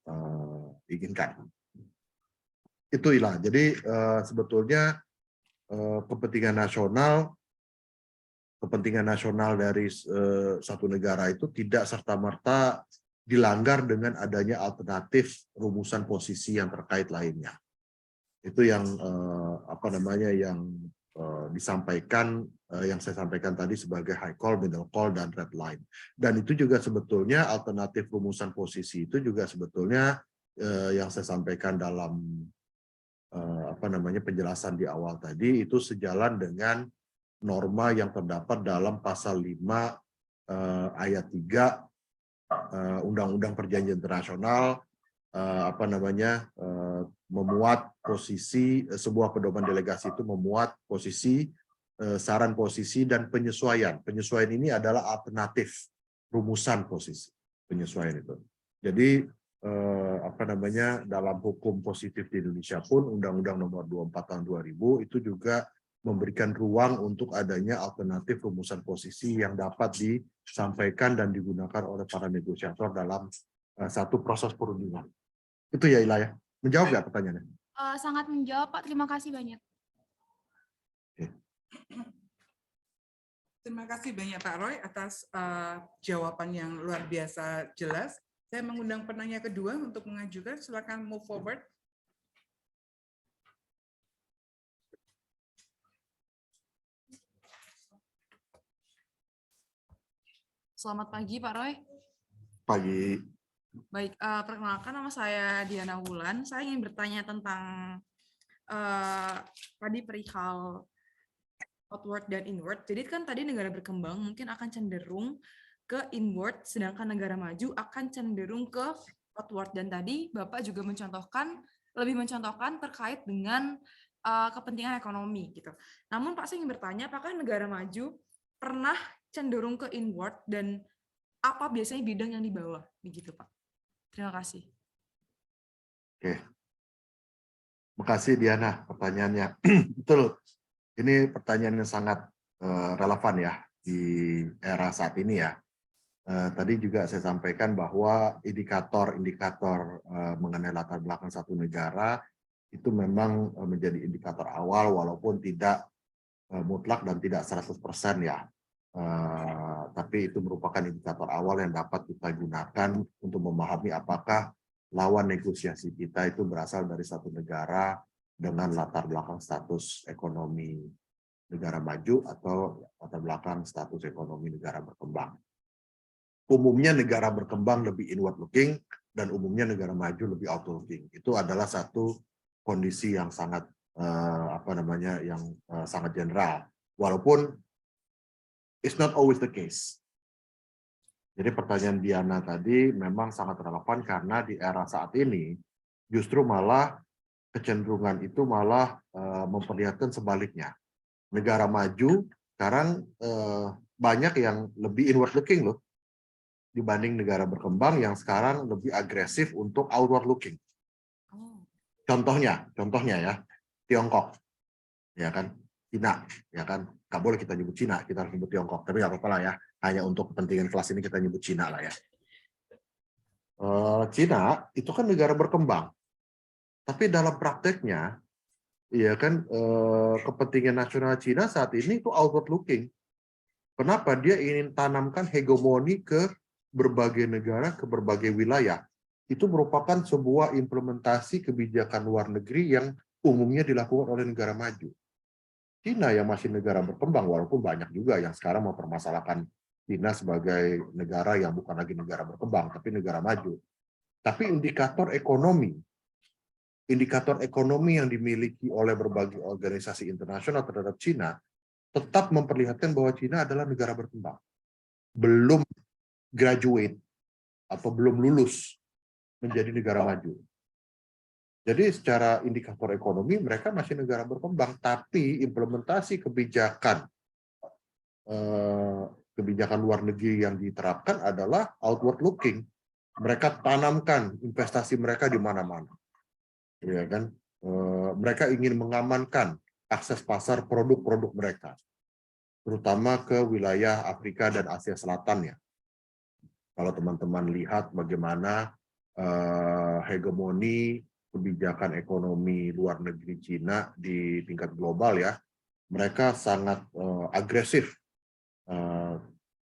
inginkan. Itu Ila. Jadi sebetulnya kepentingan nasional dari satu negara itu tidak serta-merta dilanggar dengan adanya alternatif rumusan posisi yang terkait lainnya. Itu yang disampaikan, yang saya sampaikan tadi sebagai high call, middle call, dan red line. Dan itu juga sebetulnya alternatif rumusan posisi itu juga sebetulnya yang saya sampaikan dalam penjelasan di awal tadi itu sejalan dengan norma yang terdapat dalam pasal 5 ayat 3 Undang-Undang Perjanjian Internasional memuat posisi sebuah pedoman delegasi itu memuat posisi saran posisi dan penyesuaian. Penyesuaian ini adalah alternatif rumusan posisi penyesuaian itu. Jadi dalam hukum positif di Indonesia pun Undang-Undang Nomor 24 Tahun 2000 itu juga memberikan ruang untuk adanya alternatif rumusan posisi yang dapat disampaikan dan digunakan oleh para negosiator dalam satu proses perundingan. Itu ya Ila ya. Menjawab nggak pertanyaannya? Sangat menjawab Pak, terima kasih banyak. Oke. Terima kasih banyak Pak Roy atas jawaban yang luar biasa jelas. Saya mengundang penanya kedua untuk mengajukan, silakan move forward. Selamat pagi Pak Roy. Pagi. Baik, perkenalkan nama saya Diana Wulan. Saya ingin bertanya tentang tadi perihal outward dan inward. Jadi kan tadi negara berkembang mungkin akan cenderung ke inward, sedangkan negara maju akan cenderung ke outward. Dan tadi Bapak juga lebih mencontohkan terkait dengan kepentingan ekonomi gitu. Namun Pak, saya ingin bertanya, apakah negara maju pernah cenderung ke inward dan apa biasanya bidang yang dibawa, begitu Pak. Terima kasih. Oke. Makasih Diana pertanyaannya. Betul. Ini pertanyaan yang sangat relevan ya di era saat ini ya. Tadi juga saya sampaikan bahwa indikator-indikator mengenai latar belakang satu negara itu memang menjadi indikator awal walaupun tidak mutlak dan tidak 100% ya. Tapi itu merupakan indikator awal yang dapat kita gunakan untuk memahami apakah lawan negosiasi kita itu berasal dari satu negara dengan latar belakang status ekonomi negara maju atau latar belakang status ekonomi negara berkembang. Umumnya negara berkembang lebih inward looking dan umumnya negara maju lebih outward looking. Itu adalah satu kondisi yang sangat sangat general. Walaupun it's not always the case. Jadi pertanyaan Diana tadi memang sangat relevan karena di era saat ini justru malah kecenderungan itu malah memperlihatkan sebaliknya. Negara maju sekarang banyak yang lebih inward looking loh dibanding negara berkembang yang sekarang lebih agresif untuk outward looking. Contohnya ya Tiongkok, ya kan, Cina, ya kan, nggak boleh kita nyebut Cina, kita harus nyebut Tiongkok, tapi nggak apa-apa lah ya, hanya untuk kepentingan kelas ini kita nyebut Cina lah ya. Cina itu kan negara berkembang, tapi dalam prakteknya, ya kan, kepentingan nasional Cina saat ini itu outward looking. Kenapa? Dia ingin tanamkan hegemoni ke berbagai negara, ke berbagai wilayah. Itu merupakan sebuah implementasi kebijakan luar negeri yang umumnya dilakukan oleh negara maju. Cina yang masih negara berkembang, walaupun banyak juga yang sekarang mempermasalahkan Cina sebagai negara yang bukan lagi negara berkembang, tapi negara maju. Tapi indikator ekonomi yang dimiliki oleh berbagai organisasi internasional terhadap Cina tetap memperlihatkan bahwa Cina adalah negara berkembang. Belum graduate atau belum lulus menjadi negara maju. Jadi secara indikator ekonomi mereka masih negara berkembang, tapi implementasi kebijakan luar negeri yang diterapkan adalah outward looking. Mereka tanamkan investasi mereka di mana-mana, ya kan? Mereka ingin mengamankan akses pasar produk-produk mereka, terutama ke wilayah Afrika dan Asia Selatan ya. Kalau teman-teman lihat bagaimana hegemoni kebijakan ekonomi luar negeri Cina di tingkat global ya, mereka sangat agresif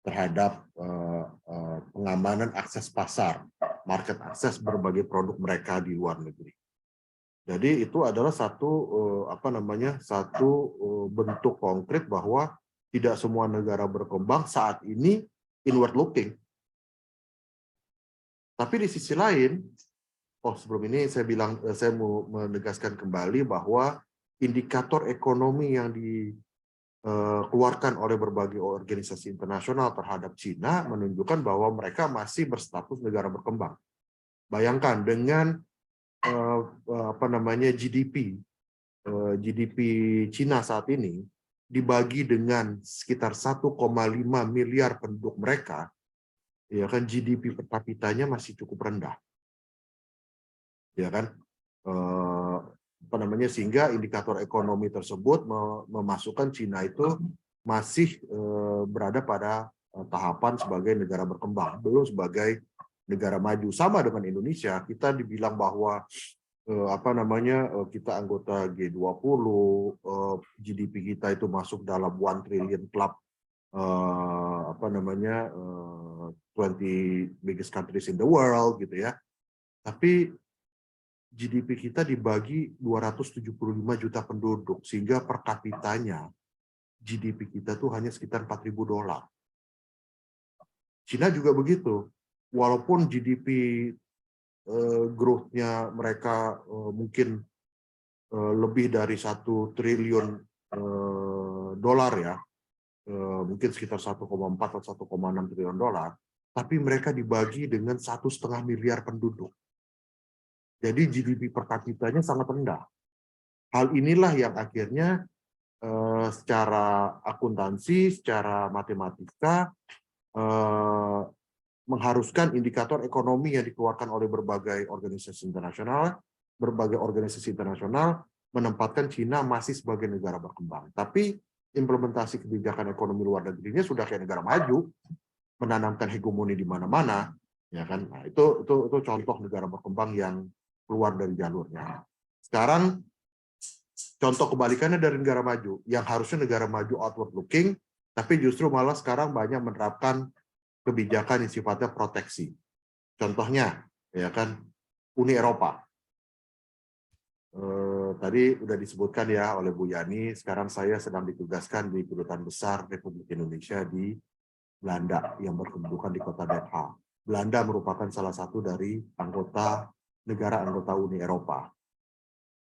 terhadap pengamanan akses pasar, market akses berbagai produk mereka di luar negeri. Jadi itu adalah satu bentuk konkret bahwa tidak semua negara berkembang saat ini inward looking. Tapi di sisi lain, sebelum ini saya mau menegaskan kembali bahwa indikator ekonomi yang dikeluarkan oleh berbagai organisasi internasional terhadap Cina menunjukkan bahwa mereka masih berstatus negara berkembang. Bayangkan dengan GDP Cina saat ini dibagi dengan sekitar 1,5 miliar penduduk mereka, ya kan, GDP per kapitanya masih cukup rendah. Ya kan, sehingga indikator ekonomi tersebut memasukkan Cina itu masih berada pada tahapan sebagai negara berkembang, belum sebagai negara maju. Sama dengan Indonesia, kita dibilang bahwa kita anggota G20, GDP kita itu masuk dalam 1 trillion club, 20 biggest countries in the world gitu ya. Tapi GDP kita dibagi 275 juta penduduk, sehingga per kapitanya GDP kita tuh hanya sekitar $4.000. Cina juga begitu. Walaupun GDP growth-nya mereka mungkin lebih dari 1 triliun dolar ya, mungkin sekitar 1,4 atau 1,6 triliun dolar, tapi mereka dibagi dengan 1,5 miliar penduduk. Jadi GDP per kapitanya sangat rendah. Hal inilah yang akhirnya secara akuntansi, secara matematika mengharuskan indikator ekonomi yang dikeluarkan oleh berbagai organisasi internasional menempatkan Cina masih sebagai negara berkembang. Tapi implementasi kebijakan ekonomi luar negerinya sudah kayak negara maju, menanamkan hegemoni di mana-mana, ya kan? Nah, itu contoh negara berkembang yang keluar dari jalurnya. Sekarang contoh kebalikannya dari negara maju, yang harusnya negara maju outward looking, tapi justru malah sekarang banyak menerapkan kebijakan yang sifatnya proteksi. Contohnya, ya kan, Uni Eropa. Tadi sudah disebutkan ya oleh Bu Yani, sekarang saya sedang ditugaskan di Kedutaan Besar Republik Indonesia di Belanda yang berkedudukan di kota Den Haag. Belanda merupakan salah satu dari negara anggota Uni Eropa.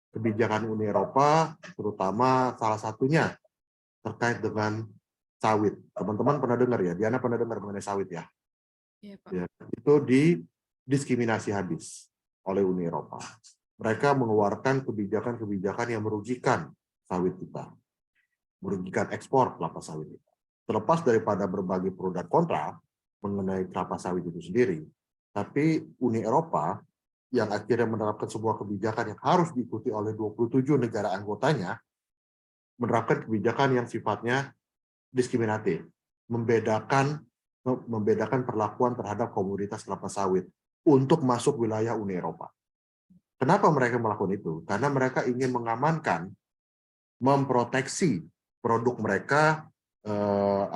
Kebijakan Uni Eropa, terutama salah satunya terkait dengan sawit. Teman-teman pernah dengar ya, Diana pernah dengar mengenai sawit ya? Iya, Pak. Ya, itu didiskriminasi habis oleh Uni Eropa. Mereka mengeluarkan kebijakan-kebijakan yang merugikan sawit kita, merugikan ekspor kelapa sawit kita. Terlepas daripada berbagai pro dan kontra mengenai kelapa sawit itu sendiri, tapi Uni Eropa yang akhirnya menerapkan sebuah kebijakan yang harus diikuti oleh 27 negara anggotanya, menerapkan kebijakan yang sifatnya diskriminatif, membedakan perlakuan terhadap komoditas kelapa sawit untuk masuk wilayah Uni Eropa. Kenapa mereka melakukan itu? Karena mereka ingin mengamankan, memproteksi produk mereka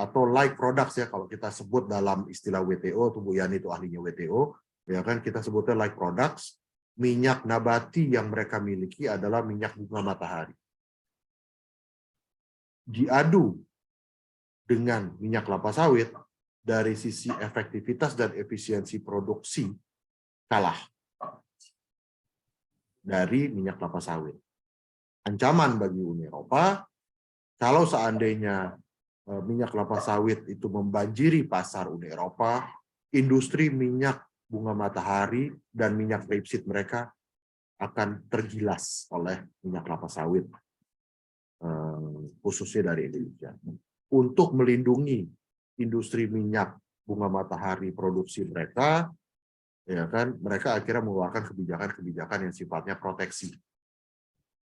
atau like products ya, kalau kita sebut dalam istilah WTO, Bu Yani itu ahlinya WTO, ya kan, kita sebutnya like products. Minyak nabati yang mereka miliki adalah minyak bunga matahari. Diadu dengan minyak kelapa sawit, dari sisi efektivitas dan efisiensi produksi kalah dari minyak kelapa sawit. Ancaman bagi Uni Eropa, kalau seandainya minyak kelapa sawit itu membanjiri pasar Uni Eropa, industri minyak bunga matahari dan minyak rapeseed mereka akan tergilas oleh minyak kelapa sawit, khususnya dari Indonesia. Untuk melindungi industri minyak bunga matahari produksi mereka, ya kan, mereka akhirnya mengeluarkan kebijakan-kebijakan yang sifatnya proteksi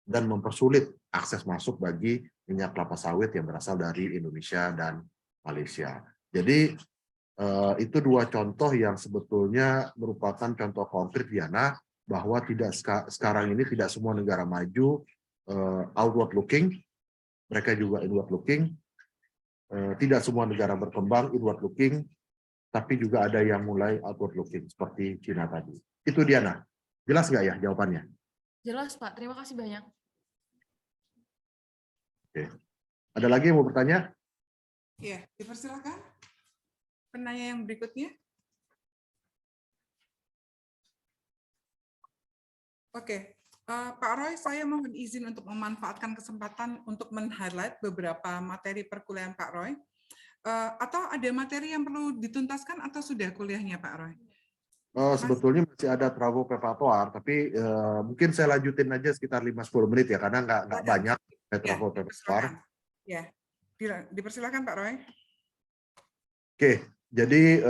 dan mempersulit akses masuk bagi minyak kelapa sawit yang berasal dari Indonesia dan Malaysia. Jadi itu dua contoh yang sebetulnya merupakan contoh konkret, Diana, bahwa sekarang ini tidak semua negara maju outward looking, mereka juga inward looking. Tidak semua negara berkembang inward looking, tapi juga ada yang mulai outward looking, seperti Cina tadi. Itu Diana. Jelas nggak ya jawabannya? Jelas, Pak. Terima kasih banyak. Oke. Ada lagi yang mau bertanya? Ya, dipersilakan. Penanya yang berikutnya. Oke, Pak Roy, saya mohon izin untuk memanfaatkan kesempatan untuk men-highlight beberapa materi perkuliahan Pak Roy. Atau ada materi yang perlu dituntaskan atau sudah kuliahnya Pak Roy? Sebetulnya masih ada travaux préparatoire, tapi mungkin saya lanjutin aja sekitar 5-10 menit ya, karena nggak banyak travaux préparatoire. Ya, dipersilakan Pak Roy. Oke, jadi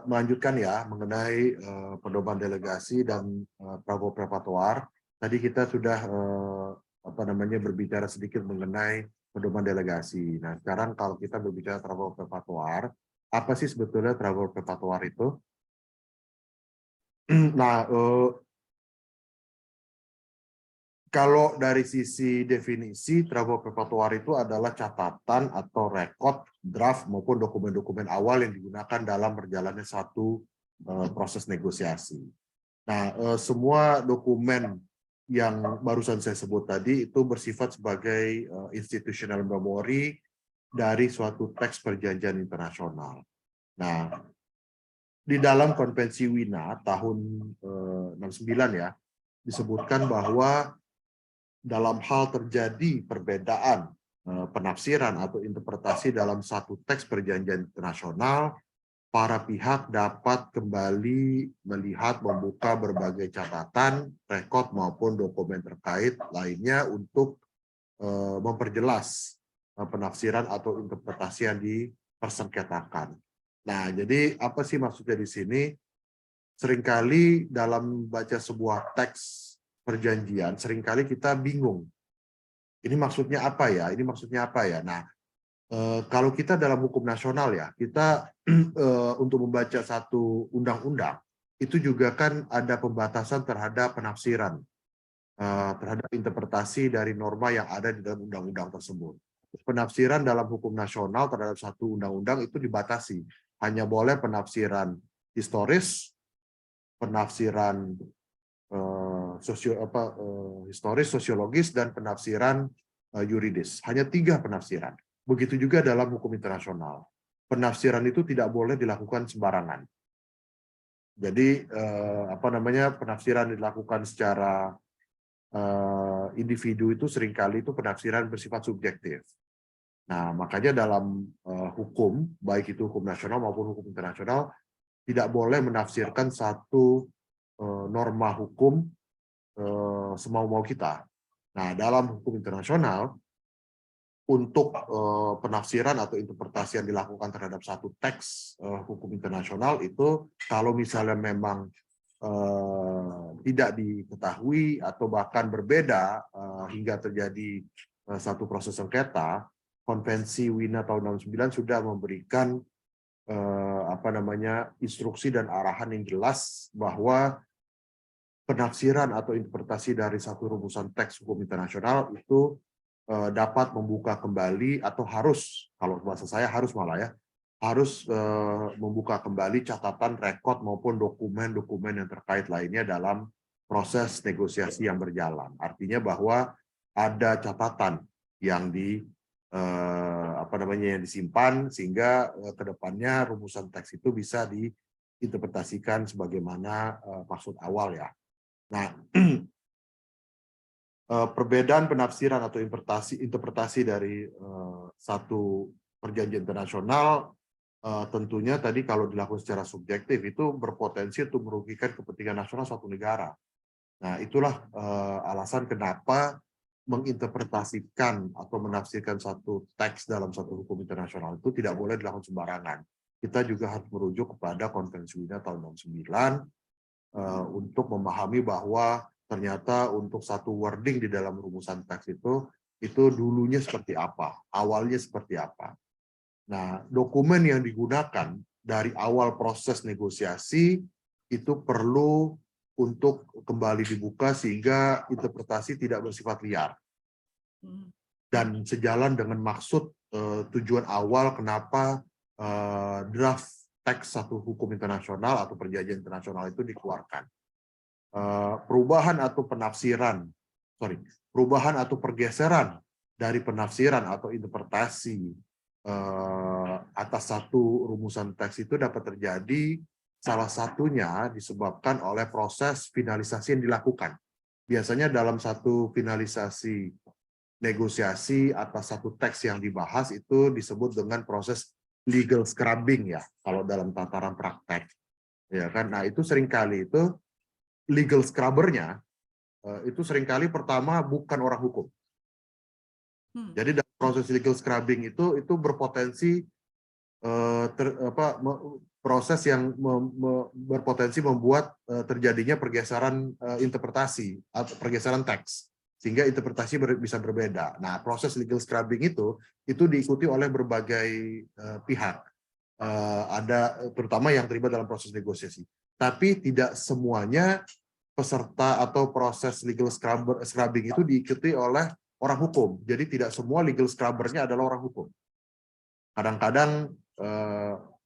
melanjutkan ya mengenai pedoman delegasi dan travaux préparatoire. Tadi kita sudah berbicara sedikit mengenai pedoman delegasi. Nah, sekarang kalau kita berbicara travaux préparatoire, apa sih sebetulnya travaux préparatoire itu? Nah, kalau dari sisi definisi, travaux préparatoire itu adalah catatan atau rekod, draft maupun dokumen-dokumen awal yang digunakan dalam berjalannya satu proses negosiasi. Nah, semua dokumen yang barusan saya sebut tadi itu bersifat sebagai institutional memory dari suatu teks perjanjian internasional. Nah, di dalam Konvensi Wina tahun 69 ya, disebutkan bahwa dalam hal terjadi perbedaan penafsiran atau interpretasi dalam satu teks perjanjian internasional, para pihak dapat kembali melihat, membuka berbagai catatan, rekod maupun dokumen terkait lainnya untuk memperjelas penafsiran atau interpretasi yang dipersengketakan. Nah, jadi apa sih maksudnya di sini? Seringkali dalam baca sebuah teks perjanjian, seringkali kita bingung. Ini maksudnya apa ya? Ini maksudnya apa ya? Nah, kalau kita dalam hukum nasional ya, kita untuk membaca satu undang-undang, itu juga kan ada pembatasan terhadap penafsiran, terhadap interpretasi dari norma yang ada di dalam undang-undang tersebut. Penafsiran dalam hukum nasional terhadap satu undang-undang itu dibatasi. Hanya boleh penafsiran historis, penafsiran historis, sosiologis, dan penafsiran yuridis. Hanya 3 penafsiran. Begitu juga dalam hukum internasional. Penafsiran itu tidak boleh dilakukan sembarangan. Jadi penafsiran dilakukan secara individu itu seringkali itu penafsiran bersifat subjektif. Nah, makanya dalam hukum, baik itu hukum nasional maupun hukum internasional, tidak boleh menafsirkan satu norma hukum semau-mau kita. Nah, dalam hukum internasional, untuk penafsiran atau interpretasi yang dilakukan terhadap satu teks hukum internasional itu, kalau misalnya memang tidak diketahui atau bahkan berbeda hingga terjadi satu proses sengketa, Konvensi Wina tahun 69 sudah memberikan instruksi dan arahan yang jelas bahwa penafsiran atau interpretasi dari satu rumusan teks hukum internasional itu dapat membuka kembali atau harus, kalau bahasa saya harus malah ya, harus membuka kembali catatan, rekod maupun dokumen-dokumen yang terkait lainnya dalam proses negosiasi yang berjalan. Artinya bahwa ada catatan yang yang disimpan sehingga kedepannya rumusan teks itu bisa diinterpretasikan sebagaimana maksud awal ya. Nah, perbedaan penafsiran atau interpretasi dari satu perjanjian internasional tentunya tadi kalau dilakukan secara subjektif itu berpotensi untuk merugikan kepentingan nasional suatu negara. Nah, itulah alasan kenapa menginterpretasikan atau menafsirkan satu teks dalam satu hukum internasional itu tidak boleh dilakukan sembarangan. Kita juga harus merujuk kepada Konvensi Wina tahun 69 untuk memahami bahwa ternyata untuk satu wording di dalam rumusan teks itu dulunya seperti apa, awalnya seperti apa. Nah, dokumen yang digunakan dari awal proses negosiasi itu perlu untuk kembali dibuka sehingga interpretasi tidak bersifat liar. Dan sejalan dengan maksud tujuan awal kenapa draft teks satu hukum internasional atau perjanjian internasional itu dikeluarkan. Perubahan atau pergeseran dari penafsiran atau interpretasi atas satu rumusan teks itu dapat terjadi salah satunya disebabkan oleh proses finalisasi yang dilakukan. Biasanya dalam satu finalisasi negosiasi atas satu teks yang dibahas itu disebut dengan proses legal scrubbing ya, kalau dalam tataran praktek. Ya kan? Nah, itu seringkali itu legal scrubber-nya itu seringkali pertama bukan orang hukum. Jadi dalam proses legal scrubbing itu berpotensi proses yang berpotensi membuat terjadinya pergeseran interpretasi atau pergeseran teks sehingga interpretasi bisa berbeda. Nah, proses legal scrubbing itu diikuti oleh berbagai pihak. Ada terutama yang terlibat dalam proses negosiasi. Tapi tidak semuanya peserta atau proses legal scrubbing itu diikuti oleh orang hukum. Jadi tidak semua legal scrubber-nya adalah orang hukum. Kadang-kadang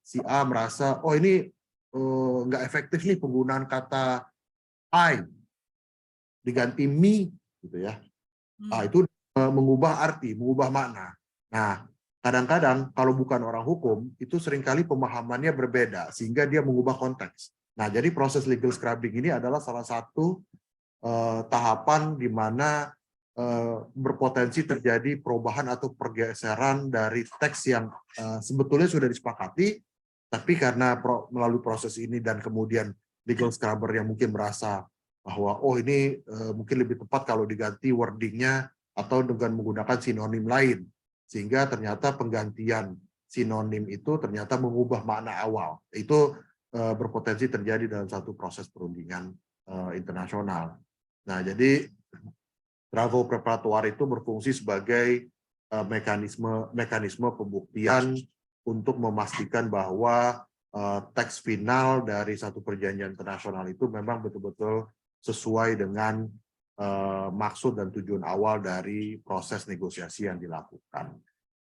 si A merasa, oh ini nggak efektif nih penggunaan kata I, diganti me, gitu ya. Itu mengubah arti, mengubah makna. Nah, kadang-kadang kalau bukan orang hukum, itu seringkali pemahamannya berbeda, sehingga dia mengubah konteks. Nah, jadi proses legal scrubbing ini adalah salah satu tahapan di mana berpotensi terjadi perubahan atau pergeseran dari teks yang sebetulnya sudah disepakati, tapi karena melalui proses ini dan kemudian legal scrubber yang mungkin merasa bahwa oh ini mungkin lebih tepat kalau diganti wordingnya atau dengan menggunakan sinonim lain, sehingga ternyata penggantian sinonim itu ternyata mengubah makna awal. Itu berpotensi terjadi dalam satu proses perundingan internasional. Nah, jadi travaux preparatoires itu berfungsi sebagai mekanisme pembuktian untuk memastikan bahwa teks final dari satu perjanjian internasional itu memang betul-betul sesuai dengan maksud dan tujuan awal dari proses negosiasi yang dilakukan.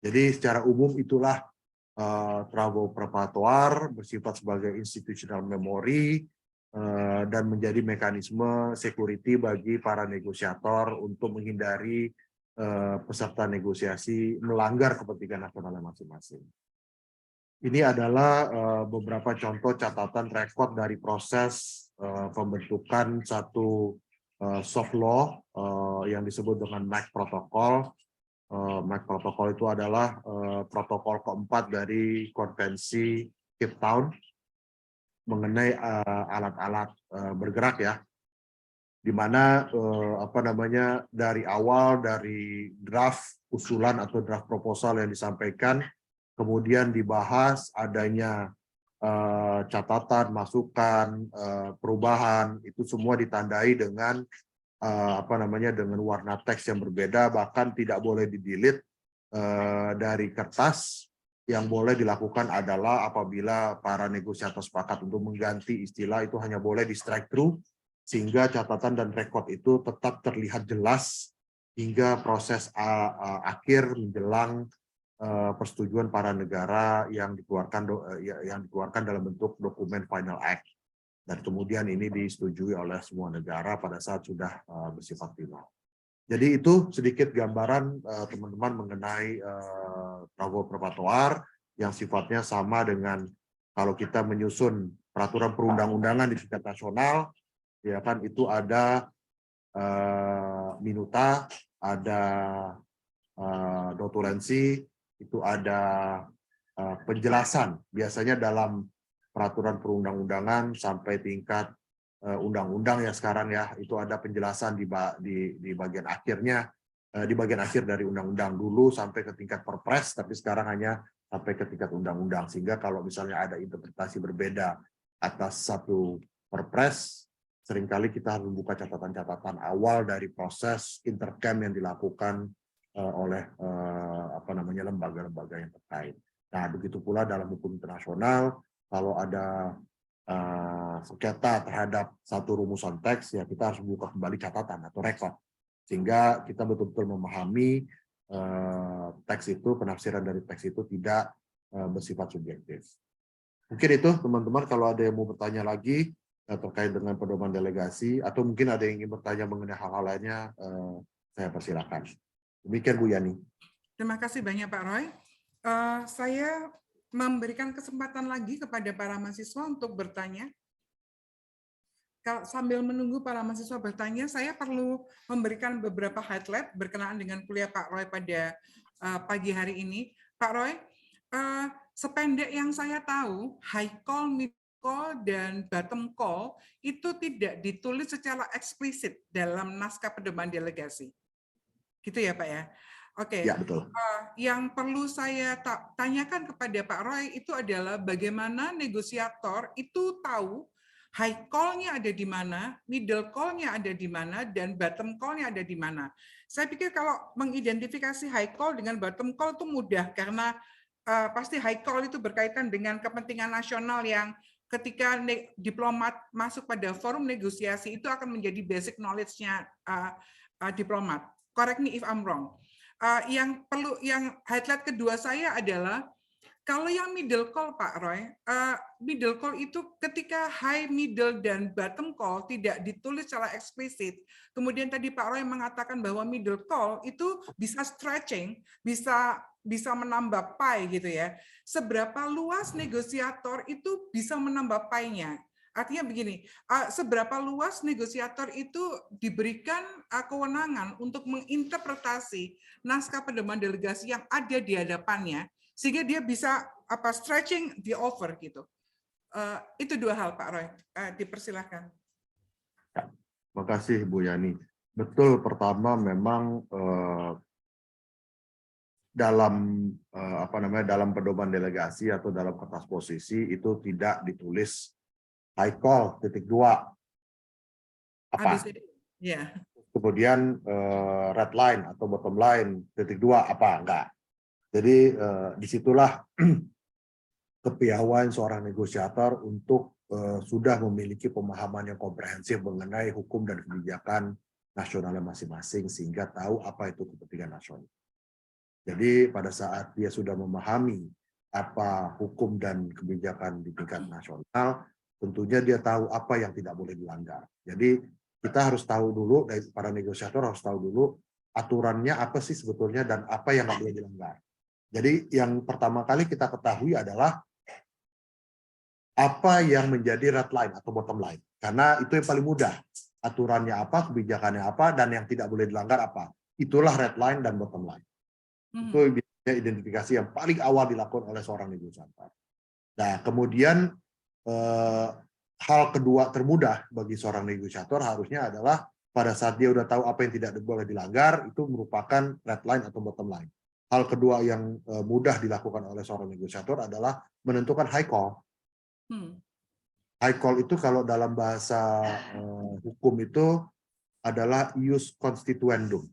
Jadi secara umum itulah travaux preparatoires bersifat sebagai institutional memory dan menjadi mekanisme security bagi para negosiator untuk menghindari peserta negosiasi melanggar kepentingan nasional masing-masing. Ini adalah beberapa contoh catatan rekod dari proses pembentukan satu soft law yang disebut dengan MAC Protocol. MAC Protocol itu adalah protokol keempat dari Konvensi Cape Town mengenai alat-alat bergerak ya, di mana dari awal dari draft usulan atau draft proposal yang disampaikan, kemudian dibahas adanya catatan, masukan, perubahan, itu semua ditandai dengan dengan warna teks yang berbeda, bahkan tidak boleh di-delete dari kertas. Yang boleh dilakukan adalah apabila para negosiator sepakat untuk mengganti istilah, itu hanya boleh di strike through, sehingga catatan dan rekod itu tetap terlihat jelas hingga proses akhir menjelang persetujuan para negara yang dikeluarkan dalam bentuk dokumen final act, dan kemudian ini disetujui oleh semua negara pada saat sudah bersifat final. Jadi itu sedikit gambaran teman-teman mengenai travaux preparatoires yang sifatnya sama dengan kalau kita menyusun peraturan perundang-undangan di tingkat nasional, ya kan, itu ada minuta, ada notulensi, itu ada penjelasan. Biasanya dalam peraturan perundang-undangan sampai tingkat undang-undang ya sekarang ya, itu ada penjelasan di bagian akhirnya, di bagian akhir dari undang-undang. Dulu sampai ke tingkat perpres, tapi sekarang hanya sampai ke tingkat undang-undang. Sehingga kalau misalnya ada interpretasi berbeda atas satu perpres, seringkali kita harus membuka catatan-catatan awal dari proses intercam yang dilakukan oleh lembaga-lembaga yang terkait. Nah, begitu pula dalam hukum internasional, kalau ada sengketa terhadap satu rumusan teks, ya kita harus membuka kembali catatan atau rekod, sehingga kita betul-betul memahami teks itu, penafsiran dari teks itu tidak bersifat subjektif. Mungkin itu teman-teman, kalau ada yang mau bertanya lagi terkait dengan pedoman delegasi, atau mungkin ada yang ingin bertanya mengenai hal-hal lainnya, saya persilakan. Demikian Bu Yani. Terima kasih banyak Pak Roy. Saya memberikan kesempatan lagi kepada para mahasiswa untuk bertanya. Sambil menunggu para mahasiswa bertanya, saya perlu memberikan beberapa highlight berkenaan dengan kuliah Pak Roy pada pagi hari ini. Pak Roy, sependek yang saya tahu, high call, mid call, dan bottom call itu tidak ditulis secara eksplisit dalam naskah pedoman delegasi. Gitu ya Pak ya? Oke. Ya, betul. Yang perlu saya tanyakan kepada Pak Roy itu adalah bagaimana negosiator itu tahu high call-nya ada di mana, middle call-nya ada di mana, dan bottom call-nya ada di mana. Saya pikir kalau mengidentifikasi high call dengan bottom call itu mudah, karena pasti high call itu berkaitan dengan kepentingan nasional yang ketika diplomat masuk pada forum negosiasi itu akan menjadi basic knowledge-nya diplomat. Correct me if I'm wrong. Yang highlight kedua saya adalah kalau yang middle call Pak Roy, middle call itu ketika high, middle, dan bottom call tidak ditulis secara eksplisit. Kemudian tadi Pak Roy mengatakan bahwa middle call itu bisa stretching, bisa menambah pie gitu ya. Seberapa luas negosiator itu bisa menambah pie-nya? Artinya begini, seberapa luas negosiator itu diberikan kewenangan untuk menginterpretasi naskah pedoman delegasi yang ada di hadapannya, sehingga dia bisa stretching the offer gitu. Itu dua hal Pak Roy, dipersilahkan. Ya, terima kasih Bu Yani. Betul, pertama memang dalam dalam pedoman delegasi atau dalam kertas posisi itu tidak ditulis high call (2) apa. ABCD. Ya. Kemudian red line atau bottom line (2) apa, enggak. Jadi disitulah kepiawaian seorang negosiator untuk sudah memiliki pemahaman yang komprehensif mengenai hukum dan kebijakan nasionalnya masing-masing sehingga tahu apa itu kepentingan nasional. Jadi pada saat dia sudah memahami apa hukum dan kebijakan di tingkat nasional, tentunya dia tahu apa yang tidak boleh dilanggar. Jadi kita harus tahu dulu, para negosiator harus tahu dulu aturannya apa sih sebetulnya dan apa yang nggak boleh dilanggar. Jadi yang pertama kali kita ketahui adalah apa yang menjadi red line atau bottom line. Karena itu yang paling mudah. Aturannya apa, kebijakannya apa, dan yang tidak boleh dilanggar apa. Itulah red line dan bottom line. Itu identifikasi yang paling awal dilakukan oleh seorang negosiator. Nah, kemudian hal kedua termudah bagi seorang negosiator harusnya adalah pada saat dia udah tahu apa yang tidak boleh dilanggar, itu merupakan red line atau bottom line. Hal kedua yang mudah dilakukan oleh seorang negosiator adalah menentukan high call. High call itu kalau dalam bahasa hukum itu adalah ius constituendum.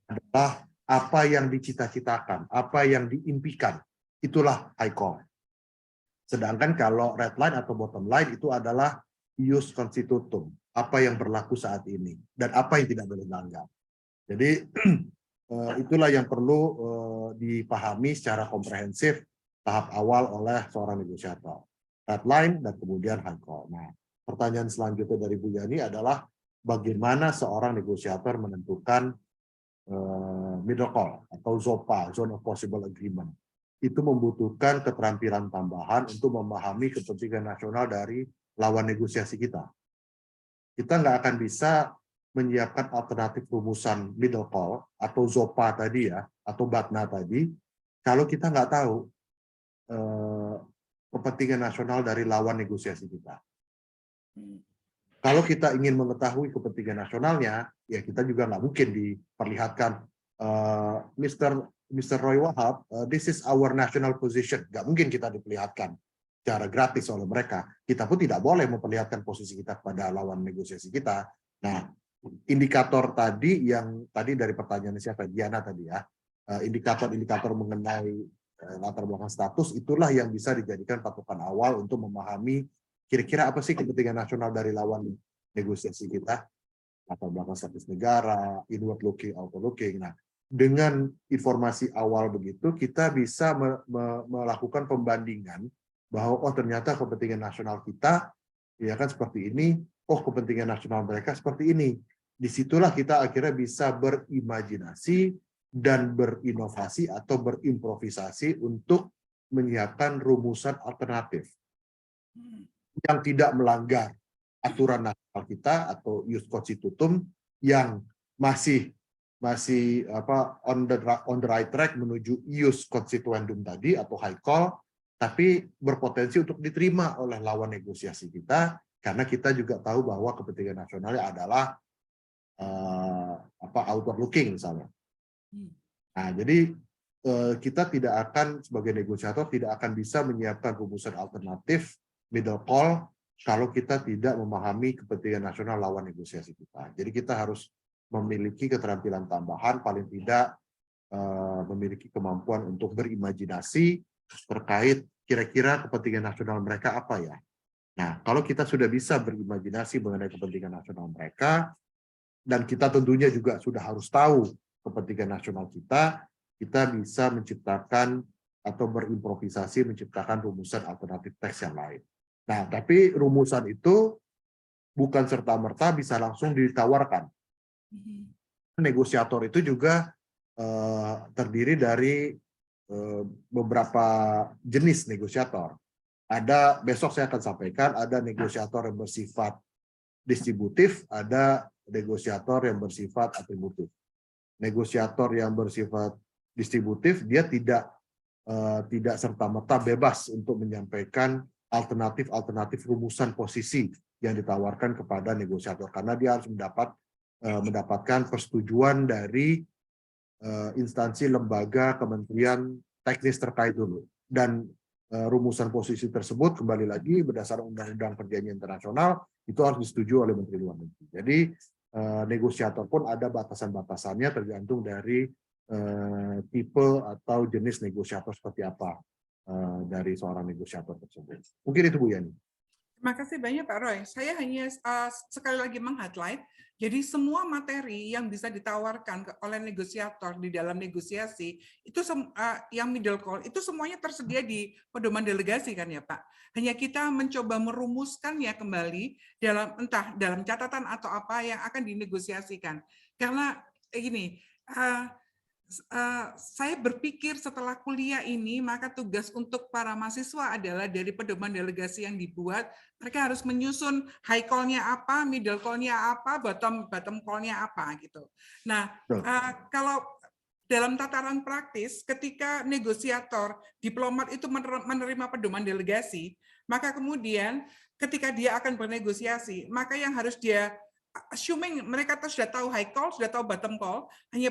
Adalah apa yang dicita-citakan, apa yang diimpikan, itulah high call. Sedangkan kalau red line atau bottom line itu adalah ius constitutum, apa yang berlaku saat ini, dan apa yang tidak boleh dilanggar. Jadi itulah yang perlu dipahami secara komprehensif tahap awal oleh seorang negosiator. Red line dan kemudian high call. Nah, pertanyaan selanjutnya dari Bu Yani adalah bagaimana seorang negosiator menentukan middle call atau ZOPA, Zone of Possible Agreement. Itu membutuhkan keterampilan tambahan untuk memahami kepentingan nasional dari lawan negosiasi kita. Kita nggak akan bisa menyiapkan alternatif rumusan middle call atau ZOPA tadi ya, atau BATNA tadi, kalau kita nggak tahu kepentingan nasional dari lawan negosiasi kita. Kalau kita ingin mengetahui kepentingan nasionalnya, ya kita juga nggak mungkin diperlihatkan Mr. Roy Wahab, this is our national position. Nggak mungkin kita diperlihatkan secara gratis oleh mereka. Kita pun tidak boleh memperlihatkan posisi kita pada lawan negosiasi kita. Nah, indikator tadi yang tadi dari pertanyaan siapa? Diana tadi ya. Indikator-indikator mengenai latar belakang status itulah yang bisa dijadikan patokan awal untuk memahami kira-kira apa sih kepentingan nasional dari lawan negosiasi kita, latar belakang status negara, inward looking, outward looking. Nah, dengan informasi awal begitu kita bisa melakukan pembandingan bahwa oh ternyata kepentingan nasional kita ya kan seperti ini, oh kepentingan nasional mereka seperti ini. Disitulah kita akhirnya bisa berimajinasi dan berinovasi atau berimprovisasi untuk menyiapkan rumusan alternatif yang tidak melanggar aturan nasional kita atau ius constitutum yang masih on the right track menuju ius constituendum tadi atau high call, tapi berpotensi untuk diterima oleh lawan negosiasi kita karena kita juga tahu bahwa kepentingan nasionalnya adalah outward looking misalnya. Nah, jadi kita tidak akan sebagai negosiator tidak akan bisa menyiapkan rumusan alternatif middle call kalau kita tidak memahami kepentingan nasional lawan negosiasi kita. Jadi kita harus memiliki keterampilan tambahan, paling tidak memiliki kemampuan untuk berimajinasi terkait kira-kira kepentingan nasional mereka apa ya. Nah, kalau kita sudah bisa berimajinasi mengenai kepentingan nasional mereka, dan kita tentunya juga sudah harus tahu kepentingan nasional kita bisa menciptakan atau berimprovisasi menciptakan rumusan alternatif teks yang lain. Nah, tapi rumusan itu bukan serta-merta bisa langsung ditawarkan. Negosiator itu juga terdiri dari beberapa jenis negosiator. Besok saya akan sampaikan, ada negosiator yang bersifat distributif, ada negosiator yang bersifat atributif. Negosiator yang bersifat distributif, dia tidak serta-merta bebas untuk menyampaikan alternatif rumusan posisi yang ditawarkan kepada negosiator, karena dia harus mendapatkan persetujuan dari instansi, lembaga, kementerian teknis terkait dulu. Dan rumusan posisi tersebut kembali lagi berdasarkan Undang-Undang Perjanjian Internasional itu harus disetujui oleh Menteri Luar Negeri. Jadi negosiator pun ada batasan-batasannya tergantung dari tipe atau jenis negosiator seperti apa dari seorang negosiator tersebut. Mungkin itu Bu Yani. Terima kasih banyak Pak Roy. Saya hanya sekali lagi meng-highlight, jadi semua materi yang bisa ditawarkan oleh negosiator di dalam negosiasi, itu yang middle call, itu semuanya tersedia di pedoman delegasi kan ya Pak? Hanya kita mencoba merumuskannya kembali dalam entah dalam catatan atau apa yang akan dinegosiasikan. Karena gini, saya berpikir setelah kuliah ini, maka tugas untuk para mahasiswa adalah dari pedoman delegasi yang dibuat, mereka harus menyusun high call-nya apa, middle call-nya apa, bottom call-nya apa gitu. Nah, kalau dalam tataran praktis, ketika negosiator, diplomat itu menerima pedoman delegasi, maka kemudian ketika dia akan bernegosiasi, maka yang harus dia assuming mereka sudah tahu high call, sudah tahu bottom call, hanya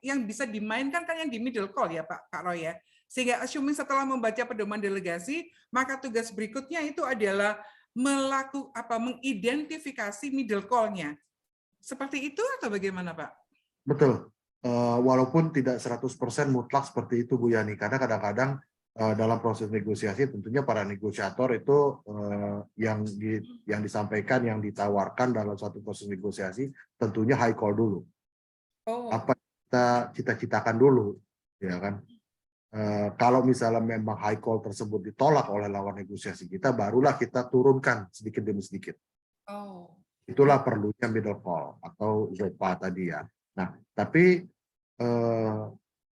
yang bisa dimainkan kan yang di middle call ya Pak Roy ya. Sehingga assuming setelah membaca pedoman delegasi, maka tugas berikutnya itu adalah mengidentifikasi middle call-nya. Seperti itu atau bagaimana Pak? Betul. Walaupun tidak 100% mutlak seperti itu Bu Yani, karena kadang-kadang dalam proses negosiasi tentunya para negosiator itu yang disampaikan, yang ditawarkan dalam satu proses negosiasi tentunya high call dulu. Apa kita cita-citakan dulu, ya kan? Kalau misalnya memang high call tersebut ditolak oleh lawan negosiasi kita, barulah kita turunkan sedikit demi sedikit. Itulah perlunya middle call atau ZOPA tadi ya. Nah, tapi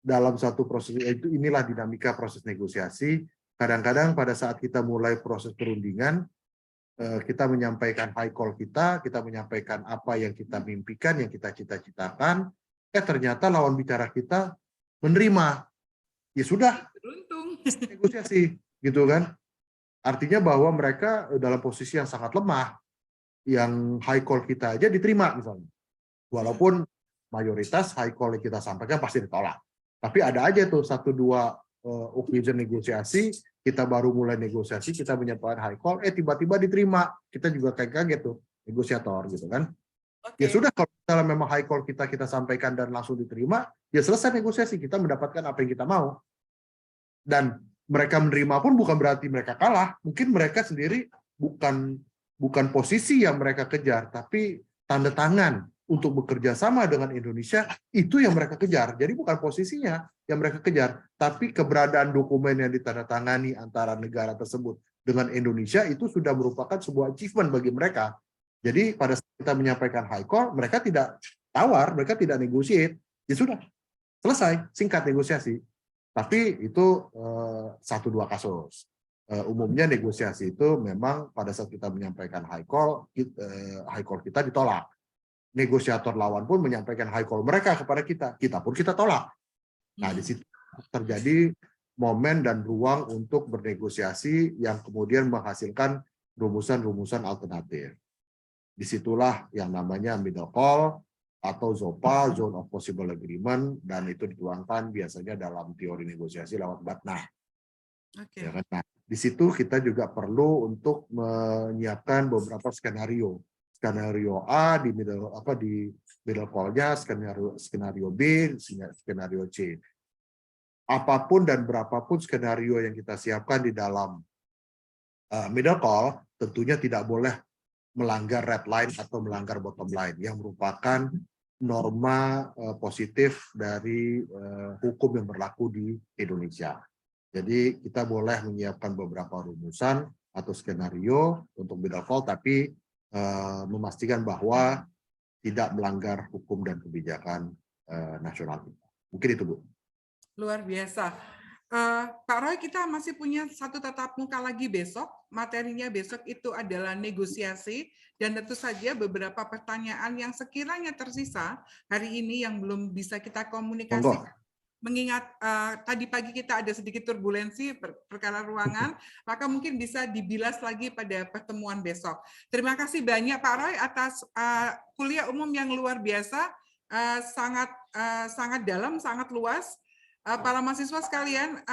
dalam satu proses itu inilah dinamika proses negosiasi. Kadang-kadang pada saat kita mulai proses perundingan, kita menyampaikan high call kita menyampaikan apa yang kita mimpikan, yang kita cita-citakan, ternyata lawan bicara kita menerima. Ya sudah, negosiasi, gitu kan? Artinya bahwa mereka dalam posisi yang sangat lemah, yang high call kita aja diterima misalnya. Walaupun mayoritas high call yang kita sampaikan pasti ditolak. Tapi ada aja tuh 1-2 occasion negosiasi, kita baru mulai negosiasi, kita menyampaikan high call, tiba-tiba diterima. Kita juga kaget tuh, negosiator gitu kan. Ya sudah, kalau misalnya memang high call kita sampaikan dan langsung diterima, ya selesai negosiasi, kita mendapatkan apa yang kita mau. Dan mereka menerima pun bukan berarti mereka kalah, mungkin mereka sendiri bukan posisi yang mereka kejar, tapi tanda tangan untuk bekerja sama dengan Indonesia, itu yang mereka kejar. Jadi bukan posisinya yang mereka kejar, tapi keberadaan dokumen yang ditandatangani antara negara tersebut dengan Indonesia itu sudah merupakan sebuah achievement bagi mereka. Jadi pada saat kita menyampaikan high call, mereka tidak tawar, mereka tidak negotiate, ya sudah, selesai, singkat negosiasi. Tapi itu 1-2 kasus. Umumnya negosiasi itu memang pada saat kita menyampaikan high call kita ditolak. Negosiator lawan pun menyampaikan high call mereka kepada kita pun kita tolak. Nah, di situ terjadi momen dan ruang untuk bernegosiasi yang kemudian menghasilkan rumusan-rumusan alternatif. Disitulah yang namanya middle call atau ZOPA, Zone of Possible Agreement, dan itu dituangkan biasanya dalam teori negosiasi lewat BATNA. Ya kan? Nah, di situ kita juga perlu untuk menyiapkan beberapa skenario. Skenario A di middle call-nya, skenario B, skenario C. Apapun dan berapapun skenario yang kita siapkan di dalam middle call, tentunya tidak boleh melanggar red line atau melanggar bottom line yang merupakan norma positif dari hukum yang berlaku di Indonesia. Jadi kita boleh menyiapkan beberapa rumusan atau skenario untuk middle call, tapi memastikan bahwa tidak melanggar hukum dan kebijakan nasional kita. Mungkin itu, Bu. Luar biasa. Pak Roy, kita masih punya satu tatap muka lagi besok. Materinya besok itu adalah negosiasi, dan tentu saja beberapa pertanyaan yang sekiranya tersisa hari ini yang belum bisa kita komunikasikan. Mengingat tadi pagi kita ada sedikit turbulensi perkara ruangan, maka mungkin bisa dibilas lagi pada pertemuan besok. Terima kasih banyak Pak Roy atas kuliah umum yang luar biasa. sangat dalam, sangat luas. Para mahasiswa sekalian,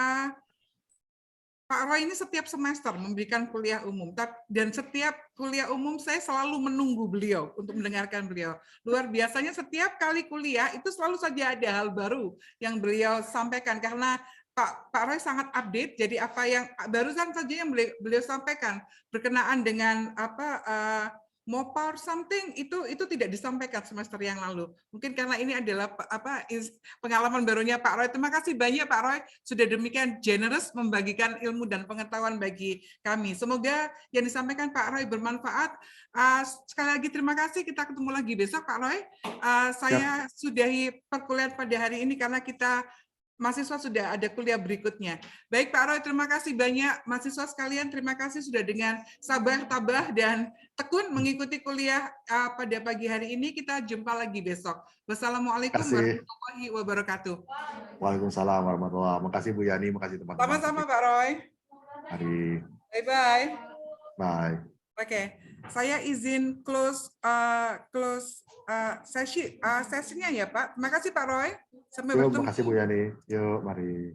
Pak Roy ini setiap semester memberikan kuliah umum, dan setiap kuliah umum saya selalu menunggu beliau untuk mendengarkan beliau. Luar biasanya setiap kali kuliah itu selalu saja ada hal baru yang beliau sampaikan, karena Pak Roy sangat update. Jadi apa yang barusan saja yang beliau sampaikan berkenaan dengan Mopar something itu tidak disampaikan semester yang lalu. Mungkin karena ini adalah pengalaman barunya Pak Roy. Terima kasih banyak Pak Roy sudah demikian generous membagikan ilmu dan pengetahuan bagi kami. Semoga yang disampaikan Pak Roy bermanfaat. Sekali lagi terima kasih. Kita ketemu lagi besok Pak Roy. Saya sudahi perkuliahan pada hari ini karena kita mahasiswa sudah ada kuliah berikutnya. Baik Pak Roy, terima kasih banyak. Mahasiswa sekalian, terima kasih sudah dengan sabar, tabah, dan tekun mengikuti kuliah pada pagi hari ini. Kita jumpa lagi besok. Wassalamualaikum warahmatullahi wabarakatuh. Waalaikumsalam warahmatullahi wabarakatuh. Makasih Bu Yani, makasih teman-teman. Sama-sama Pak Roy. Mari. Bye-bye. Bye. Oke, saya izin close sesinya ya Pak. Terima kasih Pak Roy. Sampai bertemu. Terima kasih Bu Yani. Yuk, mari.